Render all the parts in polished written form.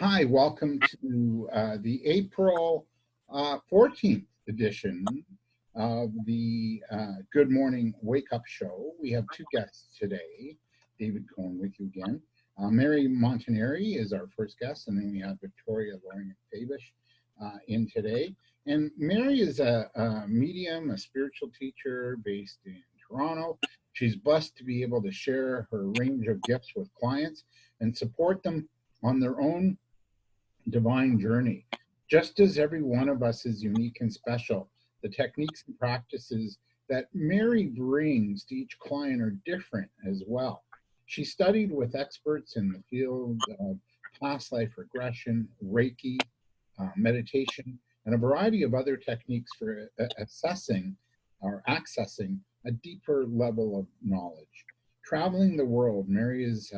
Hi, welcome to the April 14th edition of the Good Morning Wake Up Show. We have two guests today. David Cohen with you again. Mary Montanari is our first guest, and then we have Victoria Lorient Faibish in today. And Mary is a medium, a spiritual teacher based in Toronto. She's blessed to be able to share her range of gifts with clients and support them on their own divine journey. Just as every one of us is unique and special, the techniques and practices that Mary brings to each client are different as well. She studied with experts in the field of past life regression, Reiki, meditation, and a variety of other techniques for assessing or accessing a deeper level of knowledge. Traveling the world, Mary has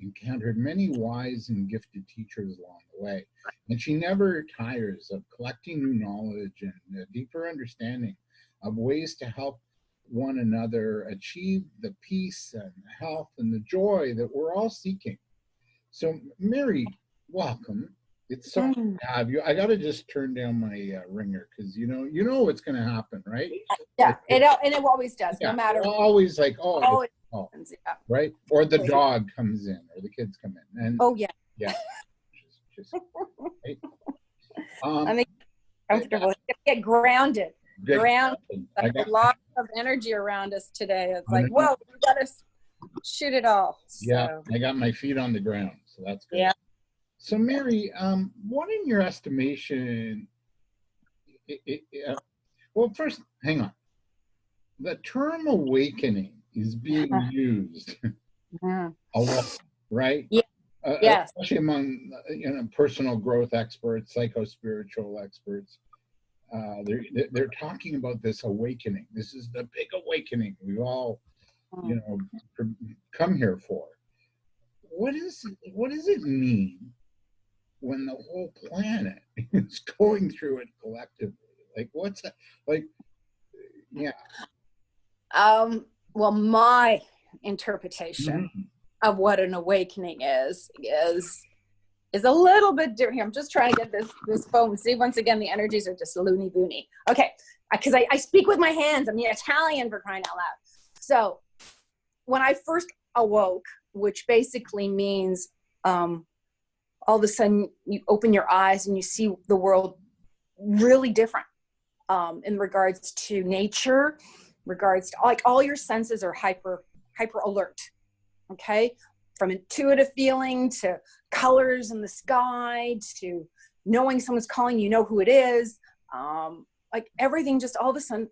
encountered many wise and gifted teachers along the way, and she never tires of collecting new knowledge and a deeper understanding of ways to help one another achieve the peace and the health and the joy that we're all seeking. So, Mary, welcome. It's so good to have you. I got to just turn down my ringer because you know what's going to happen, right? Yeah, and it always does, no matter. Always like, oh, yeah. Right? Or the dog comes in, or the kids come in, and yeah. Just right? I mean, comfortable. Get grounded. Grounded. Like a lot of energy around us today. It's like, whoa, we gotta shoot it all. Yeah, I got my feet on the ground, so that's good. Yeah. So, Mary, what in your estimation? Well, first, hang on. The term awakening is being used a lot, right? Yeah. Yes. Especially among personal growth experts, psycho-spiritual experts. They're talking about this awakening. This is the big awakening we've all, come here for. What does it mean when the whole planet is going through it collectively? Like, what's that? Like, yeah. Well, my interpretation of what an awakening is a little bit different. Here, I'm just trying to get this phone. See, once again, the energies are just loony boony. Okay, because I speak with my hands. I'm the Italian, for crying out loud. So when I first awoke, which basically means all of a sudden you open your eyes and you see the world really different in regards to nature, regards to like all your senses are hyper alert. Okay, from intuitive feeling to colors in the sky to knowing someone's calling, you know who it is. Like everything just all of a sudden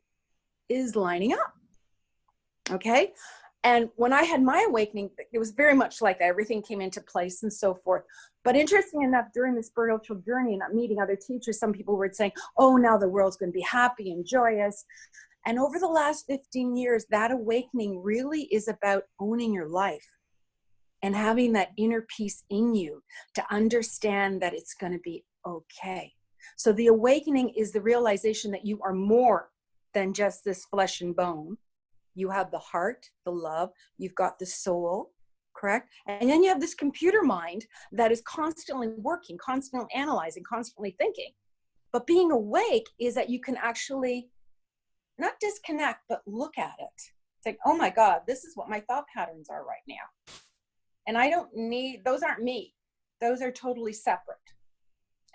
is lining up. Okay, and when I had my awakening, it was very much like that. Everything came into place and so forth. But interesting enough, during the spiritual journey and meeting other teachers, some people were saying, oh, now the world's going to be happy and joyous. And over the last 15 years, that awakening really is about owning your life and having that inner peace in you to understand that it's going to be okay. So the awakening is the realization that you are more than just this flesh and bone. You have the heart, the love, you've got the soul, correct? And then you have this computer mind that is constantly working, constantly analyzing, constantly thinking. But being awake is that you can actually not disconnect, but look at it. It's like, oh my God, this is what my thought patterns are right now. And I don't need, those aren't me. Those are totally separate.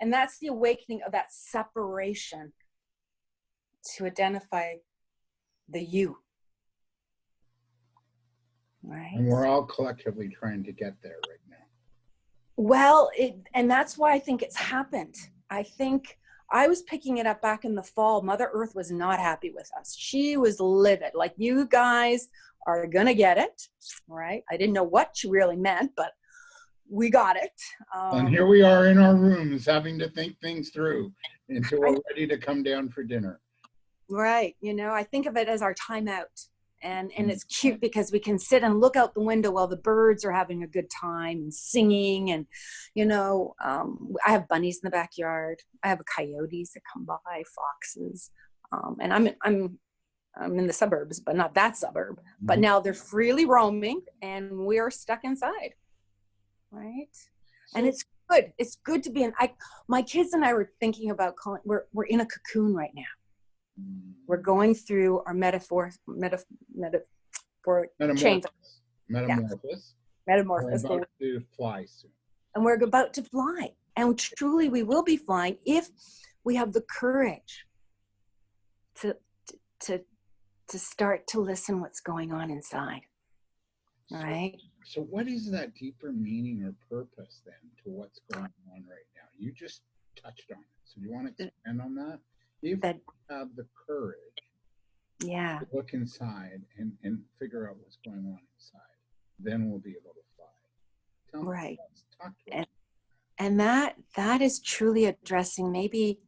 And that's the awakening of that separation to identify the you. Right? And we're all collectively trying to get there right now. Well, and that's why I think it's happened. I think I was picking it up back in the fall. Mother Earth was not happy with us. She was livid. Like, you guys are going to get it, right? I didn't know what she really meant, but we got it. And here we are in our rooms having to think things through until we're ready to come down for dinner. Right. I think of it as our timeout. And it's cute because we can sit and look out the window while the birds are having a good time and singing. And, I have bunnies in the backyard. I have coyotes that come by, foxes. And I'm in the suburbs, but not that suburb. But now they're freely roaming and we're stuck inside. Right. And it's good. It's good to be in. My kids and I were thinking about calling. We're in a cocoon right now. We're going through our metaphor change. Metamorphosis. Metamorphosis. We're about to fly soon. And we're about to fly. And truly we will be flying if we have the courage to start to listen what's going on inside. Right? So what is that deeper meaning or purpose then to what's going on right now? You just touched on it. So do you want to expand on that? If you have the courage to look inside and figure out what's going on inside, then we'll be able to fly. Tell me, talk to us. And that is truly addressing maybe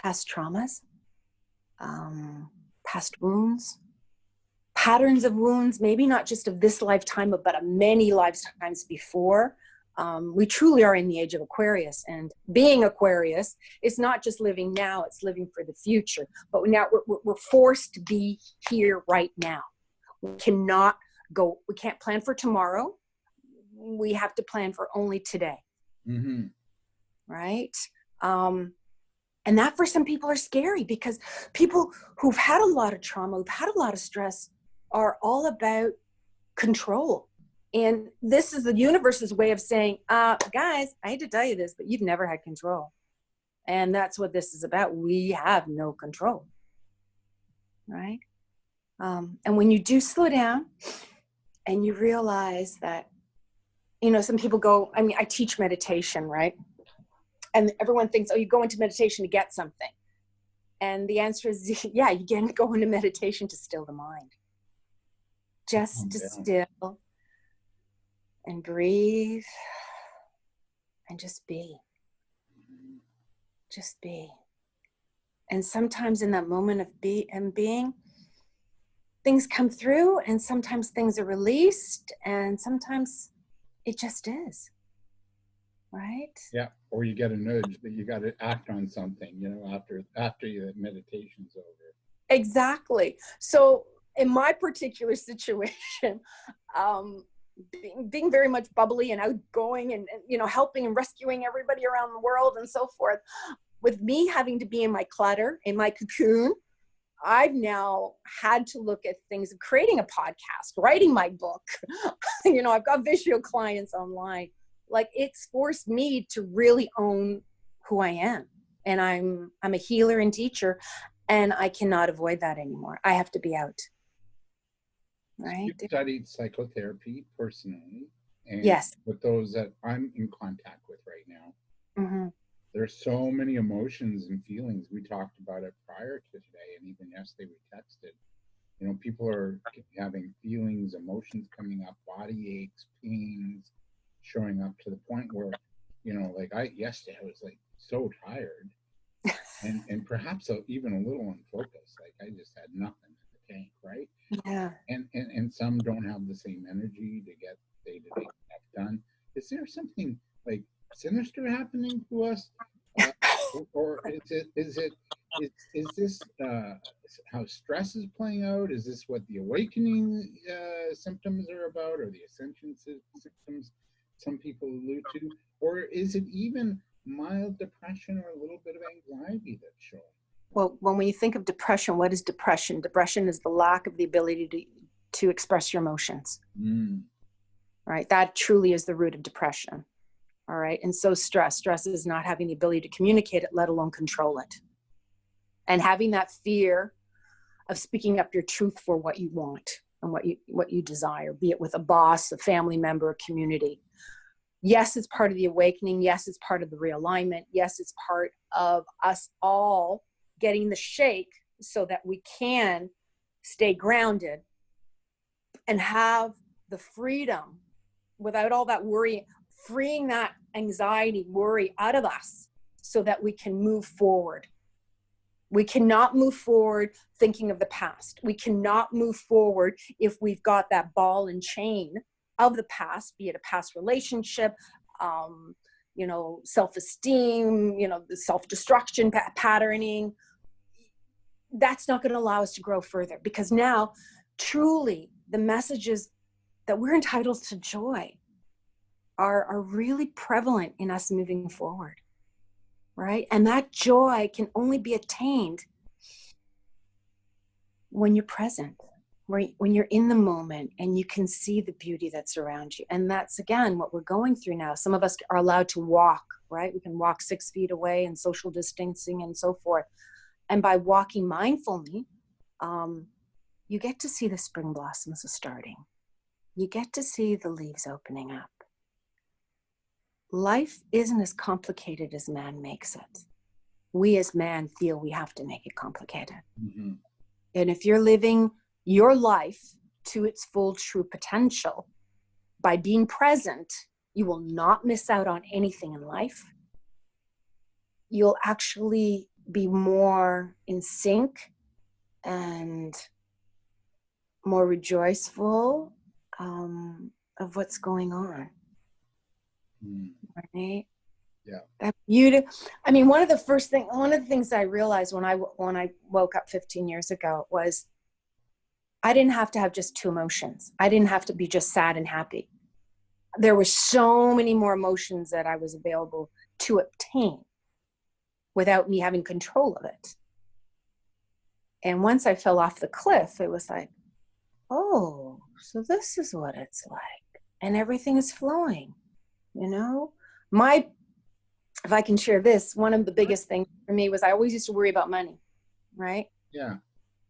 past traumas, past wounds, patterns of wounds, maybe not just of this lifetime, but of many lifetimes before. We truly are in the age of Aquarius, and being Aquarius is not just living now, it's living for the future. But now we're forced to be here right now. We can't plan for tomorrow. We have to plan for only today. Mm-hmm. Right? And that for some people are scary, because people who've had a lot of trauma, who've had a lot of stress, are all about control. And this is the universe's way of saying, guys, I hate to tell you this, but you've never had control. And that's what this is about. We have no control. Right? And when you do slow down and you realize that, some people go, I teach meditation, right? And everyone thinks, you go into meditation to get something. And the answer is, yeah, you go into meditation to still the mind. Just to still and breathe and just be. Just be. And sometimes in that moment of being, things come through, and sometimes things are released, and sometimes it just is. Right? Yeah. Or you get a nudge that you got to act on something, after your meditation's over. Exactly. So in my particular situation, being very much bubbly and outgoing and helping and rescuing everybody around the world and so forth, with me having to be in my clutter, in my cocoon, I've now had to look at things of creating a podcast, writing my book. I've got visual clients online. Like, it's forced me to really own who I am. And I'm a healer and teacher, and I cannot avoid that anymore. I have to be out. Right? You studied psychotherapy personally. And yes. With those that I'm in contact with right now, mm-hmm. There's so many emotions and feelings. We talked about it prior to today, and even yesterday we texted. People are having feelings, emotions coming up, body aches, pains, showing up to the point where, yesterday I was like so tired and perhaps even a little unfocused. Like I just had nothing in the tank, right? Yeah. And some don't have the same energy to get day-to-day stuff done. Is there something like sinister happening to us? Or is this how stress is playing out? Is this what the awakening symptoms are about, or the ascension symptoms some people allude to? Or is it even mild depression or a little bit of anxiety that's showing? Well, when you think of depression, what is depression? Depression is the lack of the ability to express your emotions. Right? That truly is the root of depression. All right. And so stress is not having the ability to communicate it, let alone control it. And having that fear of speaking up your truth for what you want and what you desire, be it with a boss, a family member, a community. Yes, it's part of the awakening. Yes, it's part of the realignment. Yes, it's part of us all getting the shake so that we can stay grounded and have the freedom without all that worry, freeing that anxiety, worry out of us so that we can move forward. We cannot move forward thinking of the past. We cannot move forward if we've got that ball and chain of the past, be it a past relationship, self-esteem, the self-destruction patterning. That's not going to allow us to grow further, because now truly the message is that we're entitled to joy. are really prevalent in us moving forward, right? And that joy can only be attained when you're present, right? When you're in the moment and you can see the beauty that's around you. And that's, again, what we're going through now. Some of us are allowed to walk, right? We can walk 6 feet away and social distancing and so forth. And by walking mindfully, you get to see the spring blossoms starting. You get to see the leaves opening up. Life isn't as complicated as man makes it. We as man feel we have to make it complicated. Mm-hmm. And if you're living your life to its full true potential, by being present, you will not miss out on anything in life. You'll actually be more in sync and more rejoiceful of what's going on. Right? Yeah. That beauty. I mean, one of the things I realized when I woke up 15 years ago was I didn't have to have just 2 emotions. I didn't have to be just sad and happy. There were so many more emotions that I was available to obtain without me having control of it. And once I fell off the cliff, it was like, oh, so this is what it's like. And everything is flowing, you know? If I can share this, one of the biggest things for me was I always used to worry about money, right? Yeah.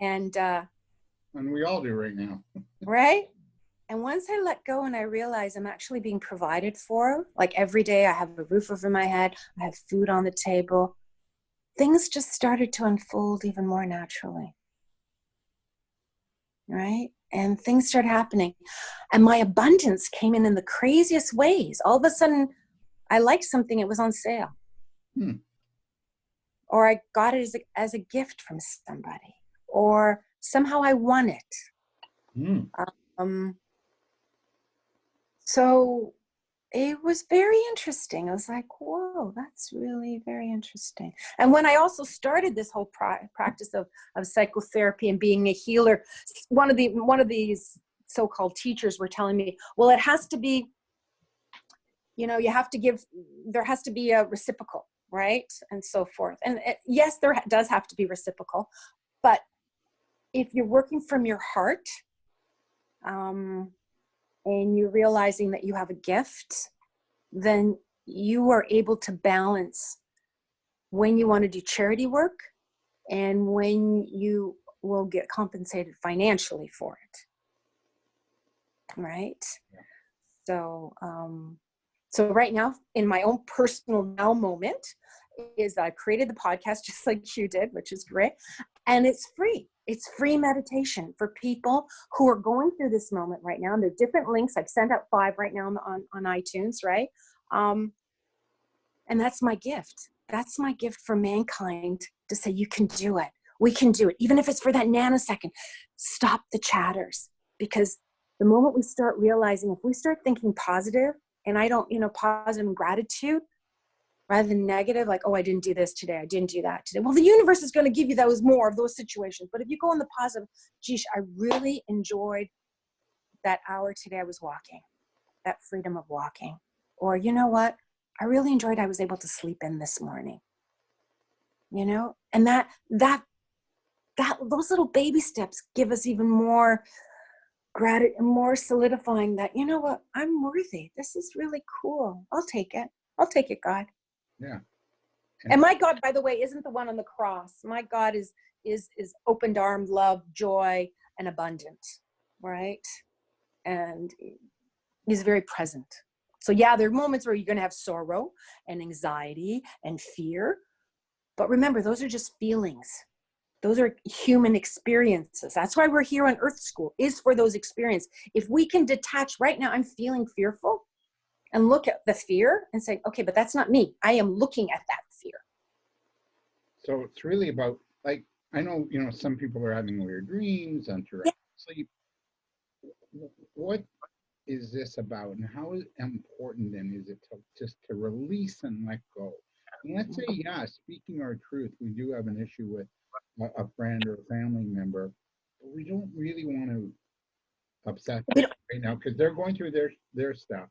And we all do right now. Right? And once I let go and I realized I'm actually being provided for, like every day I have a roof over my head, I have food on the table, things just started to unfold even more naturally. Right? And things started happening. And my abundance came in the craziest ways. All of a sudden, I liked something, it was on sale. Or I got it as a gift from somebody. Or somehow I won it. So it was very interesting. I was like, whoa, that's really very interesting. And when I also started this whole practice of psychotherapy and being a healer, one of these so-called teachers were telling me, well, it has to be, you know, there has to be a reciprocal, right? And so forth. And yes, there does have to be reciprocal. But if you're working from your heart, and you're realizing that you have a gift, then you are able to balance when you want to do charity work and when you will get compensated financially for it. Right? So, so right now, in my own personal now moment, is that I created the podcast just like you did, which is great. And it's free. It's free meditation for people who are going through this moment right now. And there are different links. I've sent out 5 right now on iTunes, right? And that's my gift. That's my gift for mankind to say, you can do it. We can do it. Even if it's for that nanosecond, stop the chatters. Because the moment we start realizing, if we start thinking positive, and positive gratitude, rather than negative, like, oh, I didn't do this today, I didn't do that today. Well, the universe is going to give you more of those situations. But if you go in the positive, geez, I really enjoyed that hour today I was walking, that freedom of walking. Or, you know what? I really enjoyed I was able to sleep in this morning. You know? And that those little baby steps give us even more gratitude and more solidifying that, you know what? I'm worthy. This is really cool. I'll take it. I'll take it, God. Yeah. And my God, by the way, isn't the one on the cross. My God is opened armed love, joy, and abundant, right? And he's very present. So yeah, there are moments where you're going to have sorrow and anxiety and fear. But remember, those are just feelings. Those are human experiences. That's why we're here on Earth School, is for those experiences. If we can detach right now, I'm feeling fearful, and look at the fear and say, okay, but that's not me. I am looking at that fear. So it's really about, like, I know, some people are having weird dreams, interrupted sleep. What is this about, and how important then is it to release and let go? And let's say, speaking our truth, we do have an issue with a friend or a family member, but we don't really want to upset them right now because they're going through their stuff.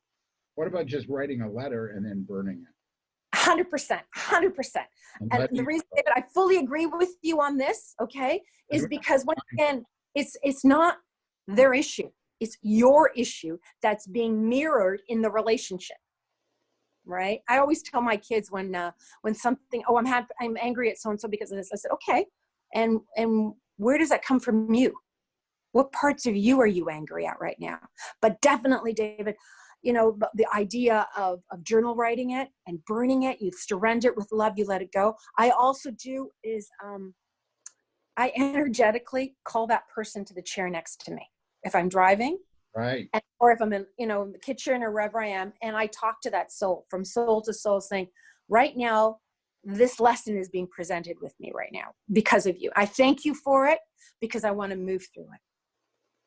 What about just writing a letter and then burning it? 100%, 100%. And the reason, David, I fully agree with you on this, okay, is because once again, it's not their issue. It's your issue that's being mirrored in the relationship, right? I always tell my kids when something, oh, I'm angry at so-and-so because of this. I said, okay, and where does that come from you? What parts of you are you angry at right now? But definitely, David, the idea of journal writing it and burning it, you surrender it with love, you let it go. I also do is I energetically call that person to the chair next to me. If I'm driving, right, or if I'm in, the kitchen or wherever I am, and I talk to that soul from soul to soul saying, right now, this lesson is being presented with me right now because of you. I thank you for it because I want to move through it.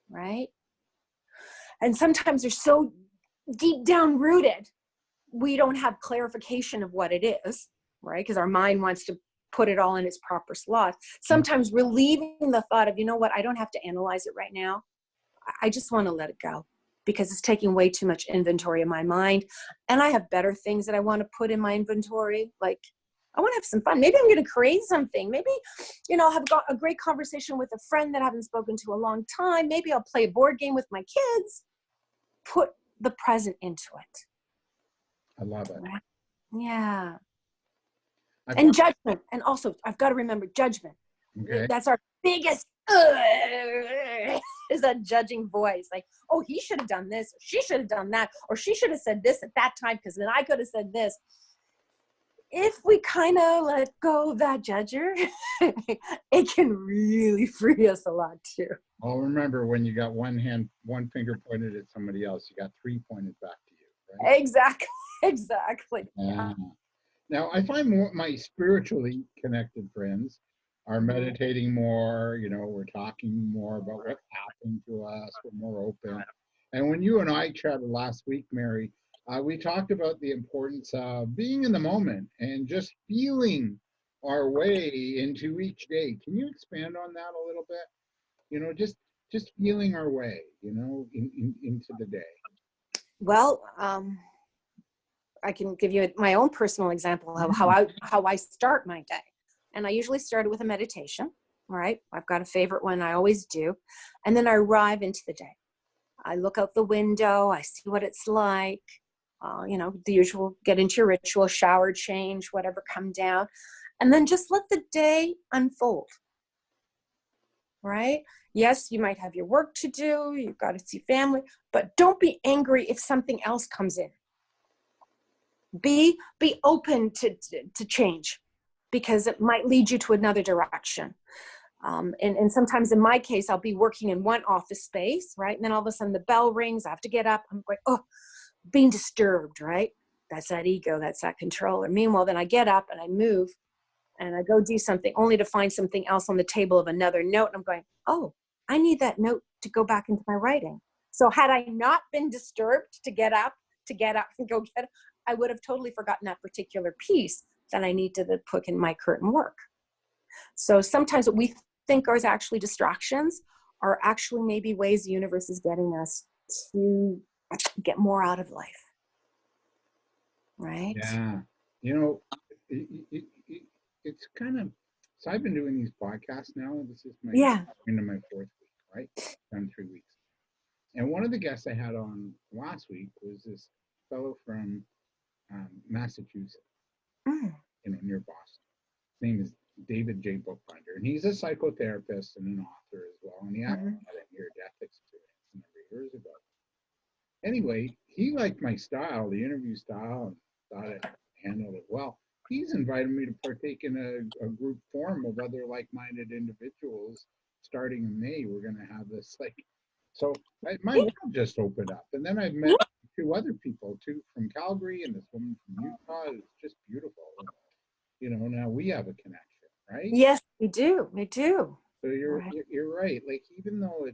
Right? And sometimes they're so deep down rooted, we don't have clarification of what it is, right? Because our mind wants to put it all in its proper slot. Sometimes relieving the thought of, you know what, I don't have to analyze it right now. I just want to let it go because it's taking way too much inventory in my mind. And I have better things that I want to put in my inventory. Like, I want to have some fun. Maybe I'm going to create something. Maybe, I'll have a great conversation with a friend that I haven't spoken to a long time. Maybe I'll play a board game with my kids. Put the present into it. I love it. Yeah. And judgment. And also, I've got to remember judgment. Okay. That's our biggest is that judging voice. Like, oh, he should have done this. Or she should have done that. Or she should have said this at that time because then I could have said this. If we kind of let go of that judger, it can really free us a lot too. Well, remember when you got one finger pointed at somebody else, you got three pointed back to you, right? Exactly. Yeah. Now, I find my spiritually connected friends are meditating more, we're talking more about what's happening to us, we're more open. And when you and I chatted last week, Mary, we talked about the importance of being in the moment and just feeling our way into each day. Can you expand on that a little bit? Just feeling our way, into the day. Well, I can give you my own personal example of how I start my day. And I usually start with a meditation. All right. I've got a favorite one I always do. And then I arrive into the day. I look out the window. I see what it's like. The usual, get into your ritual, shower, change, whatever, come down. And then just let the day unfold. Right? Yes, you might have your work to do. You've got to see family. But don't be angry if something else comes in. Be open to change because it might lead you to another direction. And sometimes in my case, I'll be working in one office space, right? And then all of a sudden the bell rings. I have to get up. I'm going, oh, being disturbed, right? That's that ego. That's that controller. Meanwhile, then I get up and I move and I go do something only to find something else on the table of another note. And I'm going, oh, I need that note to go back into my writing. So had I not been disturbed to get up and go get it, I would have totally forgotten that particular piece that I need to put in my current work. So sometimes what we think are actually distractions are actually maybe ways the universe is getting us to get more out of life. Right? Yeah. It's kind of, so I've been doing these podcasts now. This is into my fourth week, right? Done 3 weeks. And one of the guests I had on last week was this fellow from Massachusetts, near Boston. His name is David J. Bookbinder, and he's a psychotherapist and an author as well. And he actually had a near-death experience a number of years ago. Anyway, he liked my style, the interview style, and thought I handled it well. He's invited me to partake in a group forum of other like-minded individuals starting in May. We're going to have this so my world just opened up. And then I've met two other people too from Calgary and this woman from Utah. It's just beautiful. Now we have a connection, right? Yes, we do. We do. So you're right. Like, even though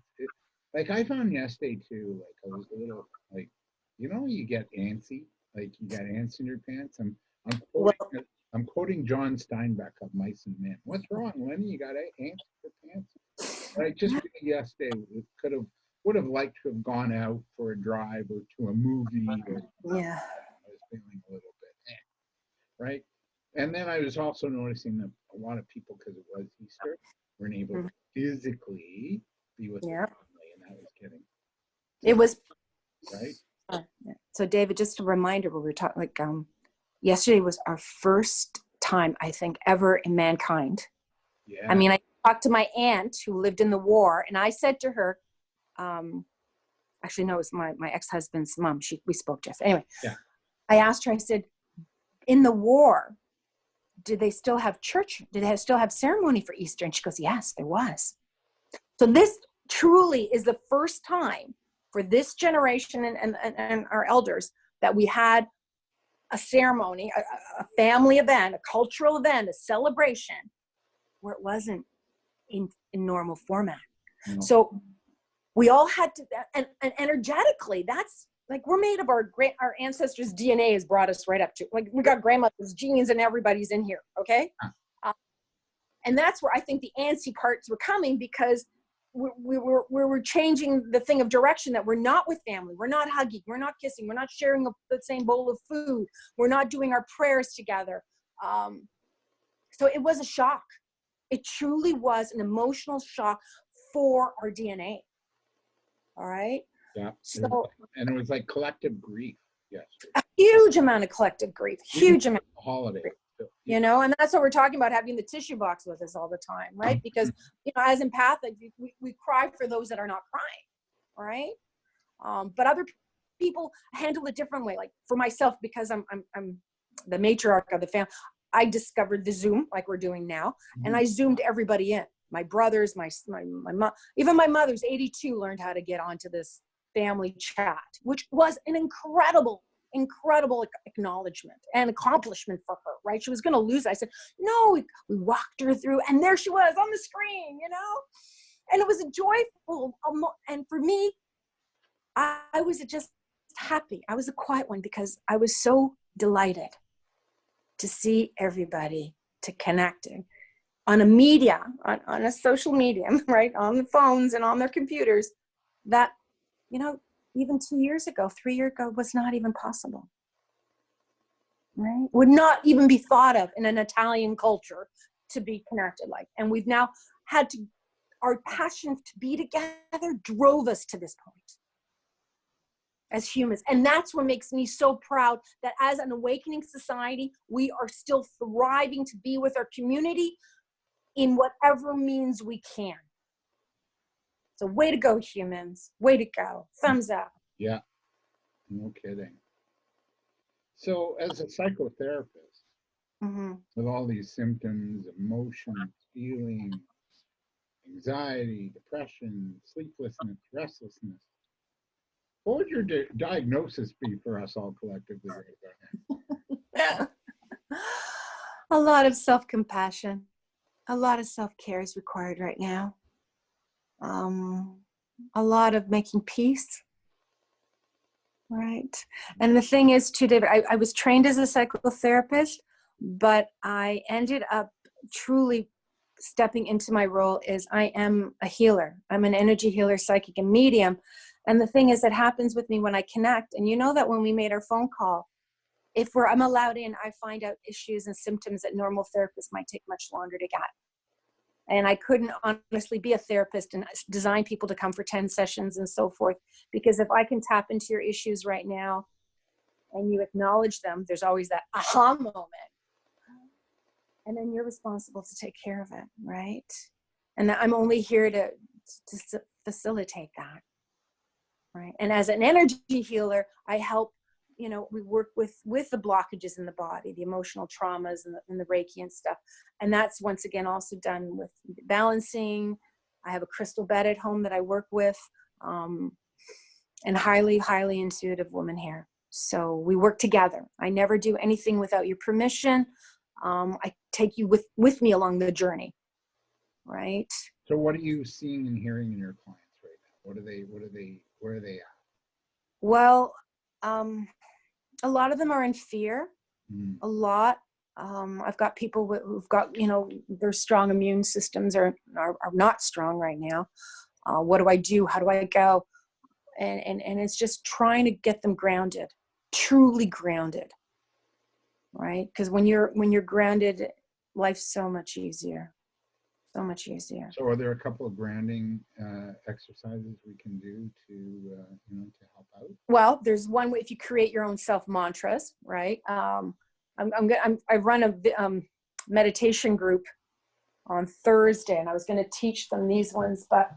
like I found yesterday too, like I was a little like, you get antsy, like you got ants in your pants. I'm quoting John Steinbeck of Mice and Men. What's wrong, Lenny? You got ants in your pants? But I just feel yesterday it could have would have liked to have gone out for a drive or to a movie. Or, Yeah. I was feeling a little bit, right? And then I was also noticing that a lot of people, because it was Easter, weren't able to physically be with their family, and that was getting. It was. Right. So David, just a reminder, we were talking like yesterday was our first time, I think, ever in mankind. Yeah. I mean, I talked to my aunt who lived in the war, and I said to her, actually, no, it was my ex-husband's mom. We spoke just anyway. Yeah. I asked her, I said, in the war, did they still have church? Did they still have ceremony for Easter? And she goes, yes, there was. So this truly is the first time for this generation and our elders that we had a ceremony, a family event, a cultural event, a celebration where it wasn't in normal format. No. So we all had to, and energetically, that's like, we're made of our ancestors' DNA has brought us right up to, like, we got grandmother's genes and everybody's in here. Okay. And that's where I think the antsy parts were coming, because we were changing the thing of direction, that we're not with family. We're not hugging. We're not kissing. We're not sharing the same bowl of food. We're not doing our prayers together. So it was a shock. It truly was an emotional shock for our DNA. All right. Yeah. So, and it was like collective grief. Yes. A huge amount of collective grief. Huge amount. Holiday. You know, and that's what we're talking about, having the tissue box with us all the time, right? Because, you know, as empathic, we cry for those that are not crying, right? But other people handle it different way. Like for myself, because I'm the matriarch of the family, I discovered the Zoom like we're doing now, and I Zoomed everybody in. My brothers, my mom, even my mother's 82 learned how to get onto this family chat, which was an incredible acknowledgement and accomplishment for her, right? She was going to lose. I said, no, we walked her through, and there she was on the screen, you know? And it was a joyful, and for me, I was just happy. I was a quiet one, because I was so delighted to see everybody, to connect on a media, on a social medium, right? On the phones and on their computers, that, you know, even 2 years ago, 3 years ago, was not even possible, right? Would not even be thought of in an Italian culture to be connected like. And we've now had to, our passion to be together drove us to this point as humans. And that's what makes me so proud that as an awakening society, we are still thriving to be with our community in whatever means we can. So way to go, humans. Way to go. Thumbs up. Yeah, no kidding. So as a psychotherapist, with all these symptoms, emotions, feelings, anxiety, depression, sleeplessness, restlessness, what would your diagnosis be for us all collectively right now? A lot of self-compassion. A lot of self-care is required right now. A lot of making peace. Right. And the thing is, too, David, I was trained as a psychotherapist, but I ended up truly stepping into my role as I am a healer. I'm an energy healer, psychic, and medium. And the thing is, that happens with me when I connect. And you know that when we made our phone call, if I'm allowed in, I find out issues and symptoms that normal therapists might take much longer to get. And I couldn't honestly be a therapist and design people to come for 10 sessions and so forth. Because if I can tap into your issues right now and you acknowledge them, there's always that aha moment. And then you're responsible to take care of it, right? And I'm only here to facilitate that, right? And as an energy healer, I help, you know, we work with the blockages in the body, the emotional traumas and the Reiki and stuff. And that's once again also done with balancing. I have a crystal bed at home that I work with, and highly, highly intuitive woman here. So we work together. I never do anything without your permission. I take you with me along the journey, right? So what are you seeing and hearing in your clients right now? Where are they at? Well, a lot of them are in fear. A lot. I've got people who've got, you know, their strong immune systems are not strong right now. What do I do? How do I go? and it's just trying to get them grounded, truly grounded, right? Because when you're grounded, life's so much easier. So much easier. So are there a couple of grounding exercises we can do to to help out? Well, there's one way if you create your own self mantras, right? I run a meditation group on Thursday, and I was going to teach them these ones, but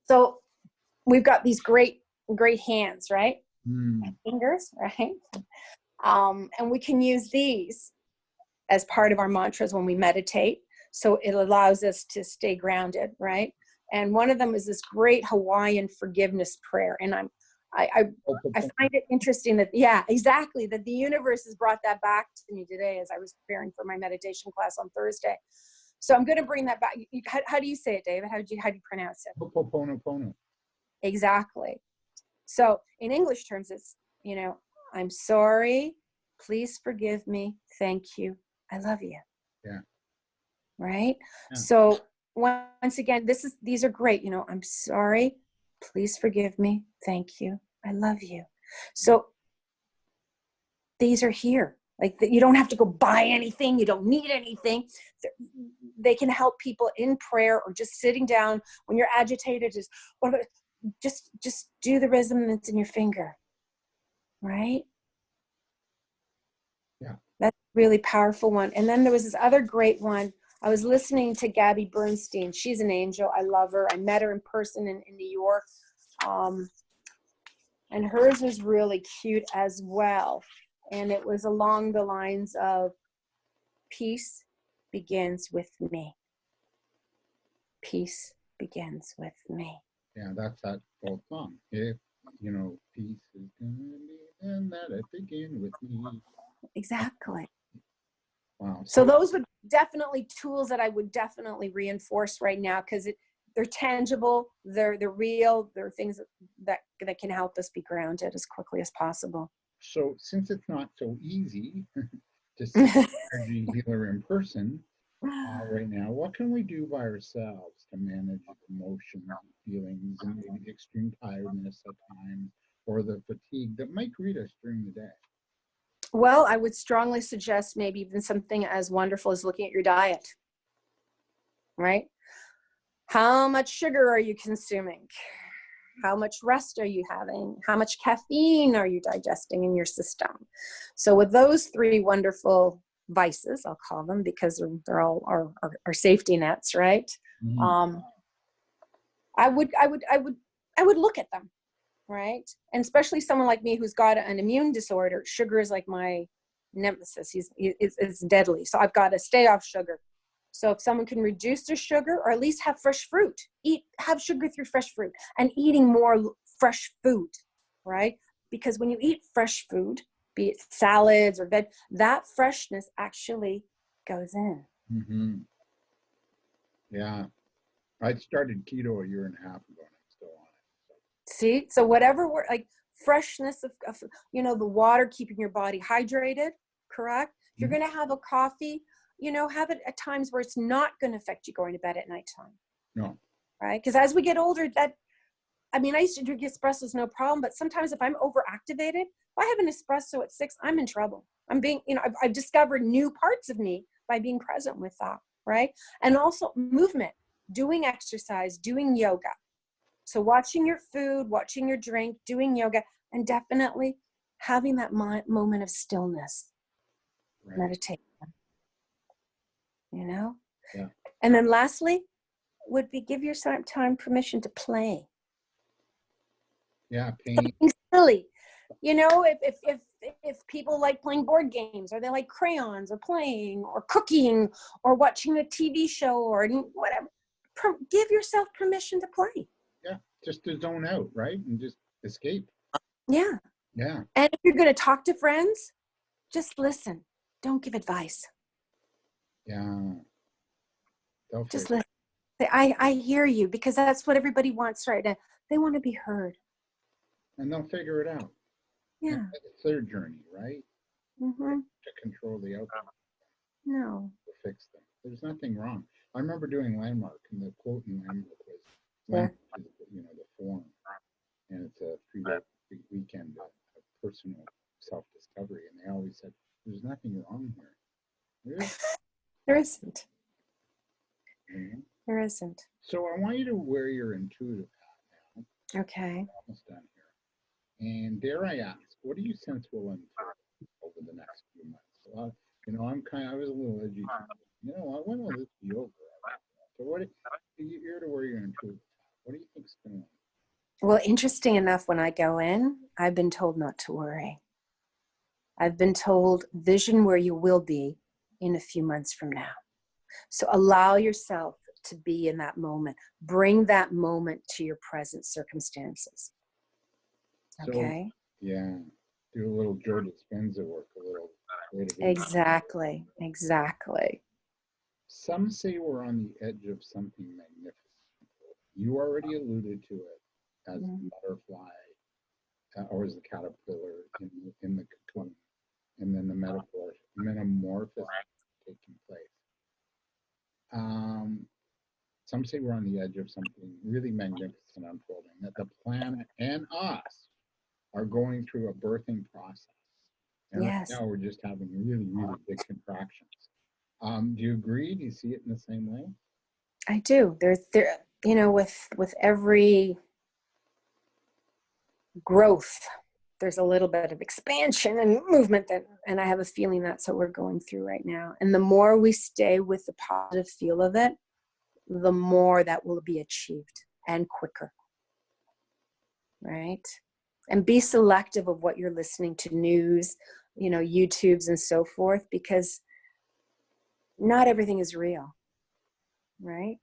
so we've got these great hands, right? Fingers, right? And we can use these as part of our mantras when we meditate. So it allows us to stay grounded, right? And one of them is this great Hawaiian forgiveness prayer. And I find it interesting that, yeah, exactly, that the universe has brought that back to me today as I was preparing for my meditation class on Thursday. So I'm going to bring that back. How do you say it, David? How do you pronounce it? Ho'oponopono. Exactly. So in English terms, it's, I'm sorry, please forgive me, thank you, I love you. Yeah. Right? Yeah. So once again, these are great. I'm sorry, please forgive me, thank you, I love you. So these are here. Like, you don't have to go buy anything. You don't need anything. They can help people in prayer or just sitting down when you're agitated. Just do the rhythm that's in your finger, right? Yeah. That's a really powerful one. And then there was this other great one. I was listening to Gabby Bernstein. She's an angel. I love her. I met her in person in New York. And hers was really cute as well. And it was along the lines of, peace begins with me. Peace begins with me. Yeah, that's that old song. If, peace is gonna be, then let it begin with me. Exactly. Wow. So those would definitely tools that I would definitely reinforce right now, because they're tangible, they're real, they're things that can help us be grounded as quickly as possible. So since it's not so easy to see an energy healer in person right now, what can we do by ourselves to manage emotions and feelings and maybe the extreme tiredness at times or the fatigue that might greet us during the day? Well, I would strongly suggest maybe even something as wonderful as looking at your diet, right? How much sugar are you consuming? How much rest are you having? How much caffeine are you digesting in your system? So with those three wonderful vices, I'll call them, because they're all our safety nets, right? Mm-hmm. I would look at them, right? And especially someone like me who's got an immune disorder, sugar is like my nemesis. It's deadly. So I've got to stay off sugar. So if someone can reduce their sugar, or at least have fresh fruit, have sugar through fresh fruit, and eating more fresh food, right? Because when you eat fresh food, be it salads or veg, that freshness actually goes in. Mm-hmm. Yeah. I started keto a year and a half ago and I'm still on it. See, so whatever we're like, freshness of the water, keeping your body hydrated, correct? If you're going to have a coffee, have it at times where it's not going to affect you going to bed at nighttime. No. Right? Because as we get older, I used to drink espressos, no problem. But sometimes if I'm overactivated, if I have an espresso at 6, I'm in trouble. I've discovered new parts of me by being present with that. Right? And also movement, doing exercise, doing yoga. So watching your food, watching your drink, doing yoga, and definitely having that moment of stillness, Right. meditation, Yeah. And then lastly, would be give yourself time permission to play. Yeah, pain. Something silly. If people like playing board games, or they like crayons, or playing, or cooking, or watching a TV show, or whatever, give yourself permission to play. Yeah, just to zone out, right? And just escape. Yeah. Yeah. And if you're going to talk to friends, just listen. Don't give advice. Yeah. Just listen. I hear you, because that's what everybody wants right now. They want to be heard. And they'll figure it out. Yeah. It's their journey, right? Mm-hmm. To control the outcome. No. To fix them. There's nothing wrong. I remember doing Landmark, and the quote in Landmark was, Yeah. language is, the form. I said, there's nothing wrong here. There is, There isn't. you know? There isn't. So I want you to wear your intuitive hat now. Okay. We're almost done here. And dare I ask, what do you sense will unfold over the next few months? You know, I was a little edgy. You know, when will this be over? So you're to wear your intuitive hat. What do you think's going on? Well, interesting enough, when I go in, I've been told not to worry. I've been told vision where you will be in a few months from now. So allow yourself to be in that moment. Bring that moment to your present circumstances. Okay? So, yeah, do a little Joe Dispenza work, a little creative. Exactly. Exactly. Some say we're on the edge of something magnificent. You already alluded to it as the butterfly, or as the caterpillar in the cocoon, and then the metamorphosis taking place. Some say we're on the edge of something really magnificent unfolding, that the planet and us are going through a birthing process. And Yes. right now we're just having really, really big contractions. Do you agree? Do you see it in the same way? I do. There, you know, with every growth, there's a little bit of expansion and movement and I have a feeling that's what we're going through right now. And the more we stay with the positive feel of it, the more that will be achieved and quicker. Right? And be selective of what you're listening to, news, you know, YouTubes and so forth, because not everything is real. Right?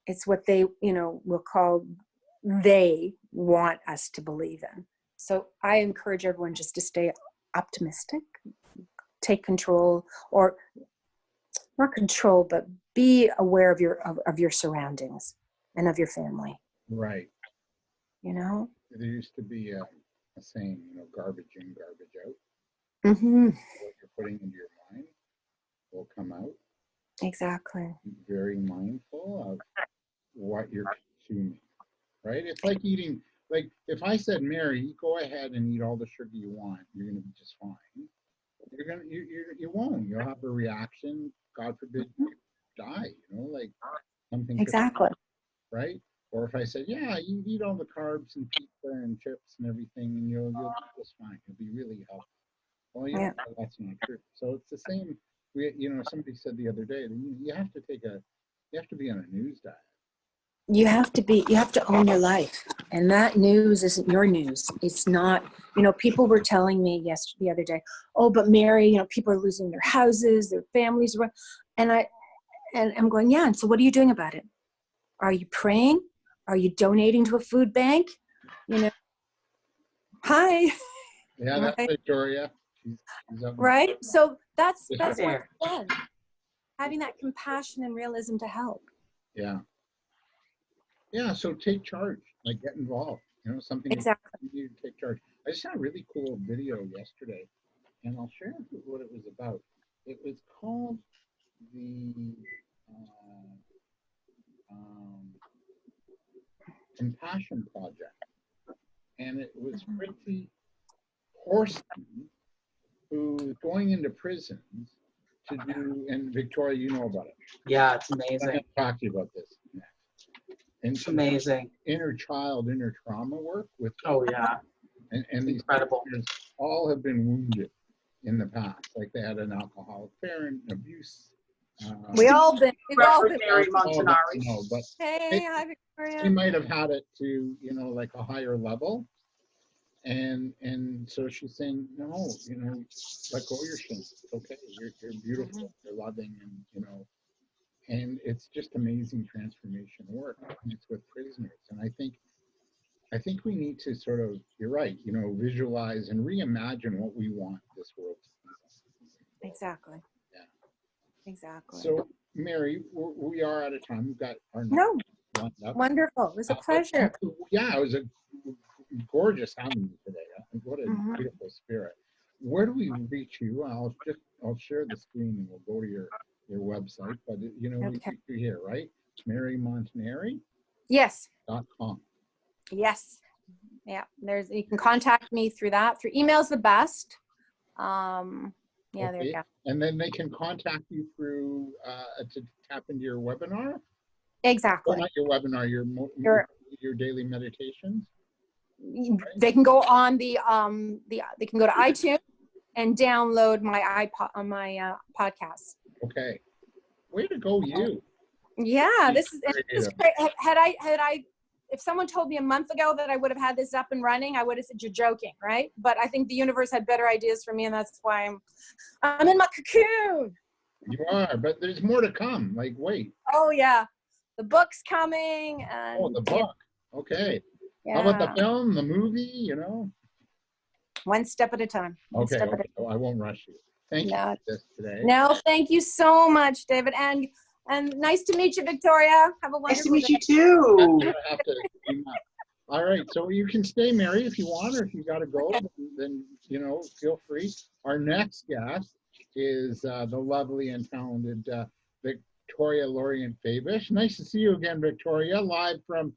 It's what they, you know, they want us to believe in. So I encourage everyone just to stay optimistic, take control, or not control, but be aware of your surroundings and of your family. Right. You know? There used to be a saying, you know, garbage in, garbage out. Mm-hmm. What you're putting into your mind will come out. Exactly. Be very mindful of what you're consuming, right? It's like eating, like if I said, Mary, go ahead and eat all the sugar you want, you're going to be just fine. You won't. You'll have a reaction. God forbid you die, you know, like something. Exactly. Right? Or if I said, yeah, you eat all the carbs and pizza and chips and everything, and you'll be just fine. You'll be really healthy. Well, yeah, that's not true. So it's the same. Somebody said the other day that you have to be on a news diet. You have to own your life. And that news isn't your news. It's not, you know, people were telling me the other day, oh, but Mary, you know, people are losing their houses, their families. And I'm going, yeah. And so what are you doing about it? Are you praying? Are you donating to a food bank? You know, hi. Yeah, that's right? Victoria. She's up right. So that's there. what's fun. Having that compassion and realism to help. Yeah. Yeah. So take charge. Like get involved. You know, something Exactly. you need to take charge. I just saw a really cool video yesterday, and I'll share what it was about. It was called the Compassion Project, and it was Fritzy Horseman who is going into prisons to do, and Victoria, you know about it. Yeah, it's I'm amazing. going to talk to you about this next. And It's amazing. Inner trauma work with. Oh yeah. And these Incredible. all have been wounded in the past, like they had an alcoholic parent, abuse. We've all been. Mary Montanari. No, but Hey, hi, Victoria. she might have had it to, you know, like a higher level. And so she's saying, no, you know, let go of your shame. It's okay. You're beautiful. You're loving, and you know, and it's just amazing transformation work. And it's with prisoners, and I think we need to sort of, you're right, you know, visualize and reimagine what we want this world to be. Exactly. Yeah. Exactly. So, Mary, we are out of time. We've got our next lined up. Wonderful. It was a pleasure. Yeah, it was a gorgeous having you today. What a beautiful spirit. Where do we reach you? I'll share the screen and we'll go to your website. But you know, we reach you here, right? Mary Montanari. Yes. .com. Yes. Yeah. You can contact me through that. Through email's the best. Yeah, there you go. And then they can contact you through to tap into your webinar. Exactly. Well, not your webinar, your daily meditations. They can go on they can go to iTunes and download my iPod on my podcast. Okay, way to go, you. Yeah, this is great. Had I if someone told me a month ago that I would have had this up and running, I would have said you're joking, right? But I think the universe had better ideas for me, and that's why I'm in my cocoon. You are, but there's more to come. Like, wait. Oh yeah, the book's coming. And, the book. Okay. Yeah. How about the film, the movie? You know. One step at a time. Okay. Oh, I won't rush you. Thank you for this today. No, thank you so much, David, and nice to meet you, Victoria. Have a wonderful Nice to meet day. you too. Have to all right, so you can stay, Mary, if you want, or if you got to go, then feel free. Our next guest is the lovely and talented Victoria Lorient Faibish. Nice to see you again, Victoria, live from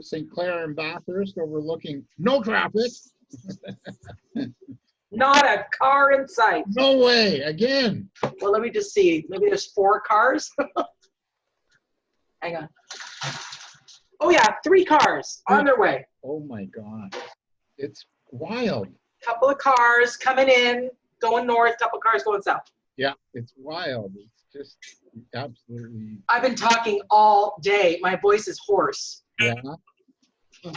St. Clair and Bathurst, overlooking no traffic. Not a car in sight. No way, again. Well, let me just see. Maybe there's 4 cars. Hang on. Oh yeah, 3 cars on their way. Oh my God, it's wild. Couple of cars coming in, going north, couple of cars going south. Yeah, it's wild. It's just absolutely. I've been talking all day. My voice is hoarse. Yeah.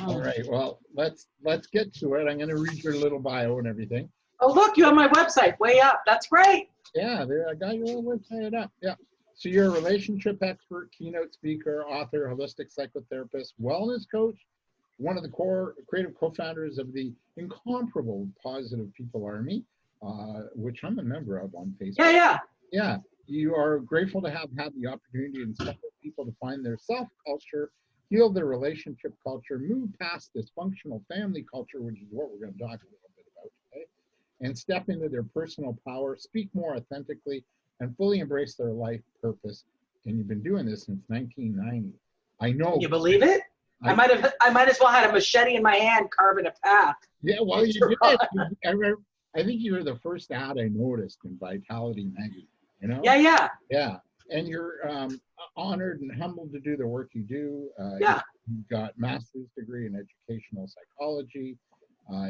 All right. Well, let's get to it. I'm going to read your little bio and everything. Oh, look, you have my website way up. That's great. Yeah, there. I got your little website up. Yeah. So you're a relationship expert, keynote speaker, author, holistic psychotherapist, wellness coach, one of the core creative co-founders of the incomparable Positive People Army, which I'm a member of on Facebook. Yeah. Yeah. You are grateful to have had the opportunity to inspire people to find their self-culture, heal their relationship culture, move past dysfunctional family culture, which is what we're going to talk a little bit about today, and step into their personal power, speak more authentically, and fully embrace their life purpose. And you've been doing this since 1990. I know. You believe it? I might as well had a machete in my hand carving a path. Yeah, well, you did. I think you were the first ad I noticed in Vitality magazine. Yeah. Yeah, and you're honored and humbled to do the work you do. You've got master's degree in educational psychology.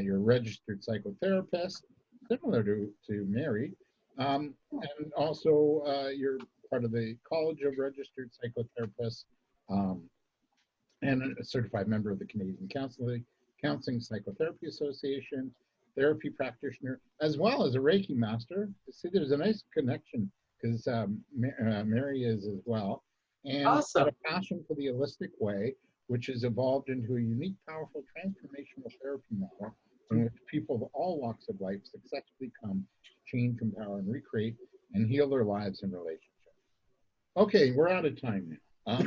You're a registered psychotherapist, similar to Mary, and also you're part of the College of Registered Psychotherapists, and a certified member of the Canadian Counseling Psychotherapy Association, therapy practitioner, as well as a Reiki master. See, there's a nice connection because Mary is as well. And awesome. Got a passion for the holistic way, which has evolved into a unique, powerful, transformational therapy model in which people of all walks of life successfully come to change, empower, and recreate and heal their lives and relationships. Okay, we're out of time now.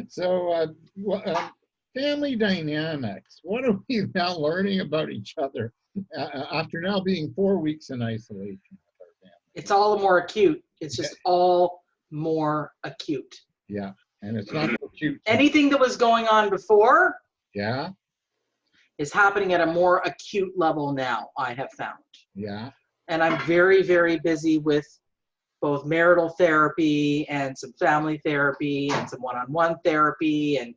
So, family dynamics. What are we now learning about each other after now being 4 weeks in isolation with our family? It's all more acute. It's just all more acute. Yeah, and it's not so cute. Anything that was going on before is happening at a more acute level now, I have found. Yeah. And I'm very, very busy with both marital therapy and some family therapy and some one-on-one therapy, and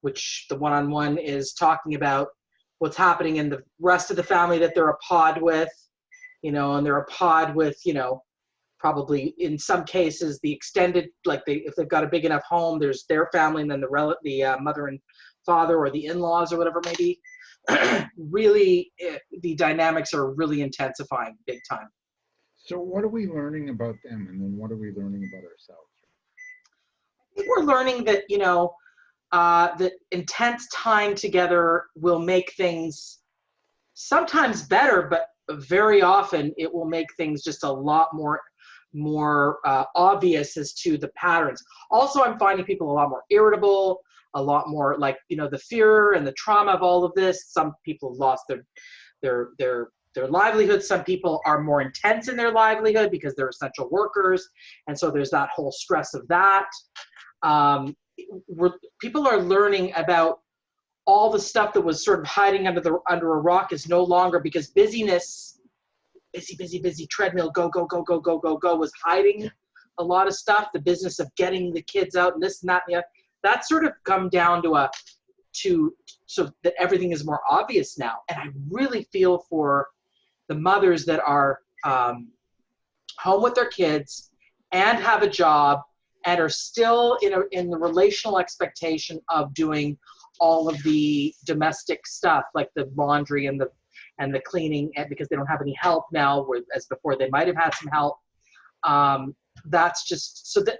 which the one-on-one is talking about what's happening in the rest of the family that they're a pod with, and they're a pod with, probably in some cases the extended, like if they've got a big enough home, there's their family and then the mother and father or the in-laws or whatever it may be. Really, the dynamics are really intensifying big time. So what are we learning about them, and then what are we learning about ourselves? I think we're learning that, that intense time together will make things sometimes better, but very often it will make things just a lot more obvious as to the patterns. Also, I'm finding people a lot more irritable, a lot more like, the fear and the trauma of all of this. Some people lost their livelihood. Some people are more intense in their livelihood because they're essential workers. And so there's that whole stress of that. People are learning about all the stuff that was sort of hiding under a rock is no longer, because busyness, busy, treadmill, go, was hiding a lot of stuff. The business of getting the kids out and this and that, yeah, that's sort of come down so that everything is more obvious now. And I really feel for the mothers that are home with their kids and have a job and are still in the relational expectation of doing all of the domestic stuff, like the laundry and the cleaning, and because they don't have any help now, whereas before they might have had some help. That's just so that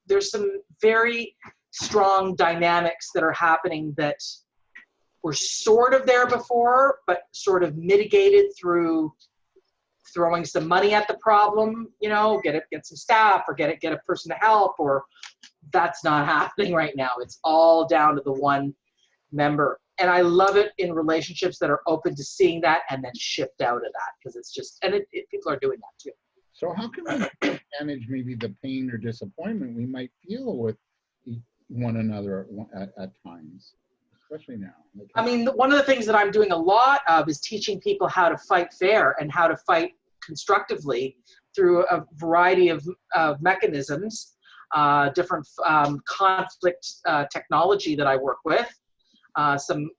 there's some very strong dynamics that are happening that were sort of there before, but sort of mitigated through throwing some money at the problem, get some staff or get a person to help, or that's not happening right now. It's all down to the one member. And I love it in relationships that are open to seeing that and then shift out of that, because it's just, and people are doing that too. So how can we manage maybe the pain or disappointment we might feel with one another at times, especially now? I mean, one of the things that I'm doing a lot of is teaching people how to fight fair and how to fight constructively through a variety of mechanisms, different conflict technology that I work with, some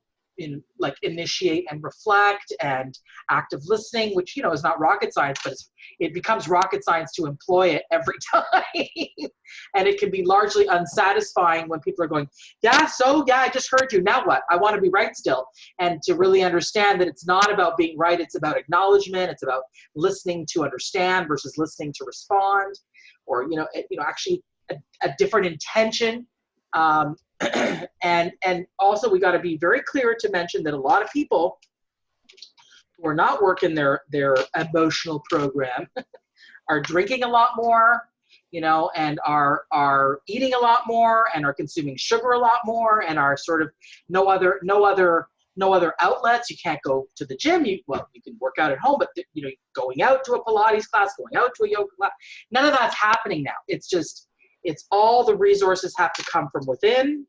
like initiate and reflect and active listening, which is not rocket science, but it becomes rocket science to employ it every time. And it can be largely unsatisfying when people are going, yeah, I just heard you, now what? I want to be right still. And to really understand that it's not about being right, it's about acknowledgement, it's about listening to understand versus listening to respond, or actually a different intention. And also we got to be very clear to mention that a lot of people who are not working their emotional program are drinking a lot more, and are eating a lot more and are consuming sugar a lot more and are sort of no other outlets. You can't go to the gym. You can work out at home, but going out to a Pilates class, going out to a yoga class, none of that's happening now. It's all the resources have to come from within.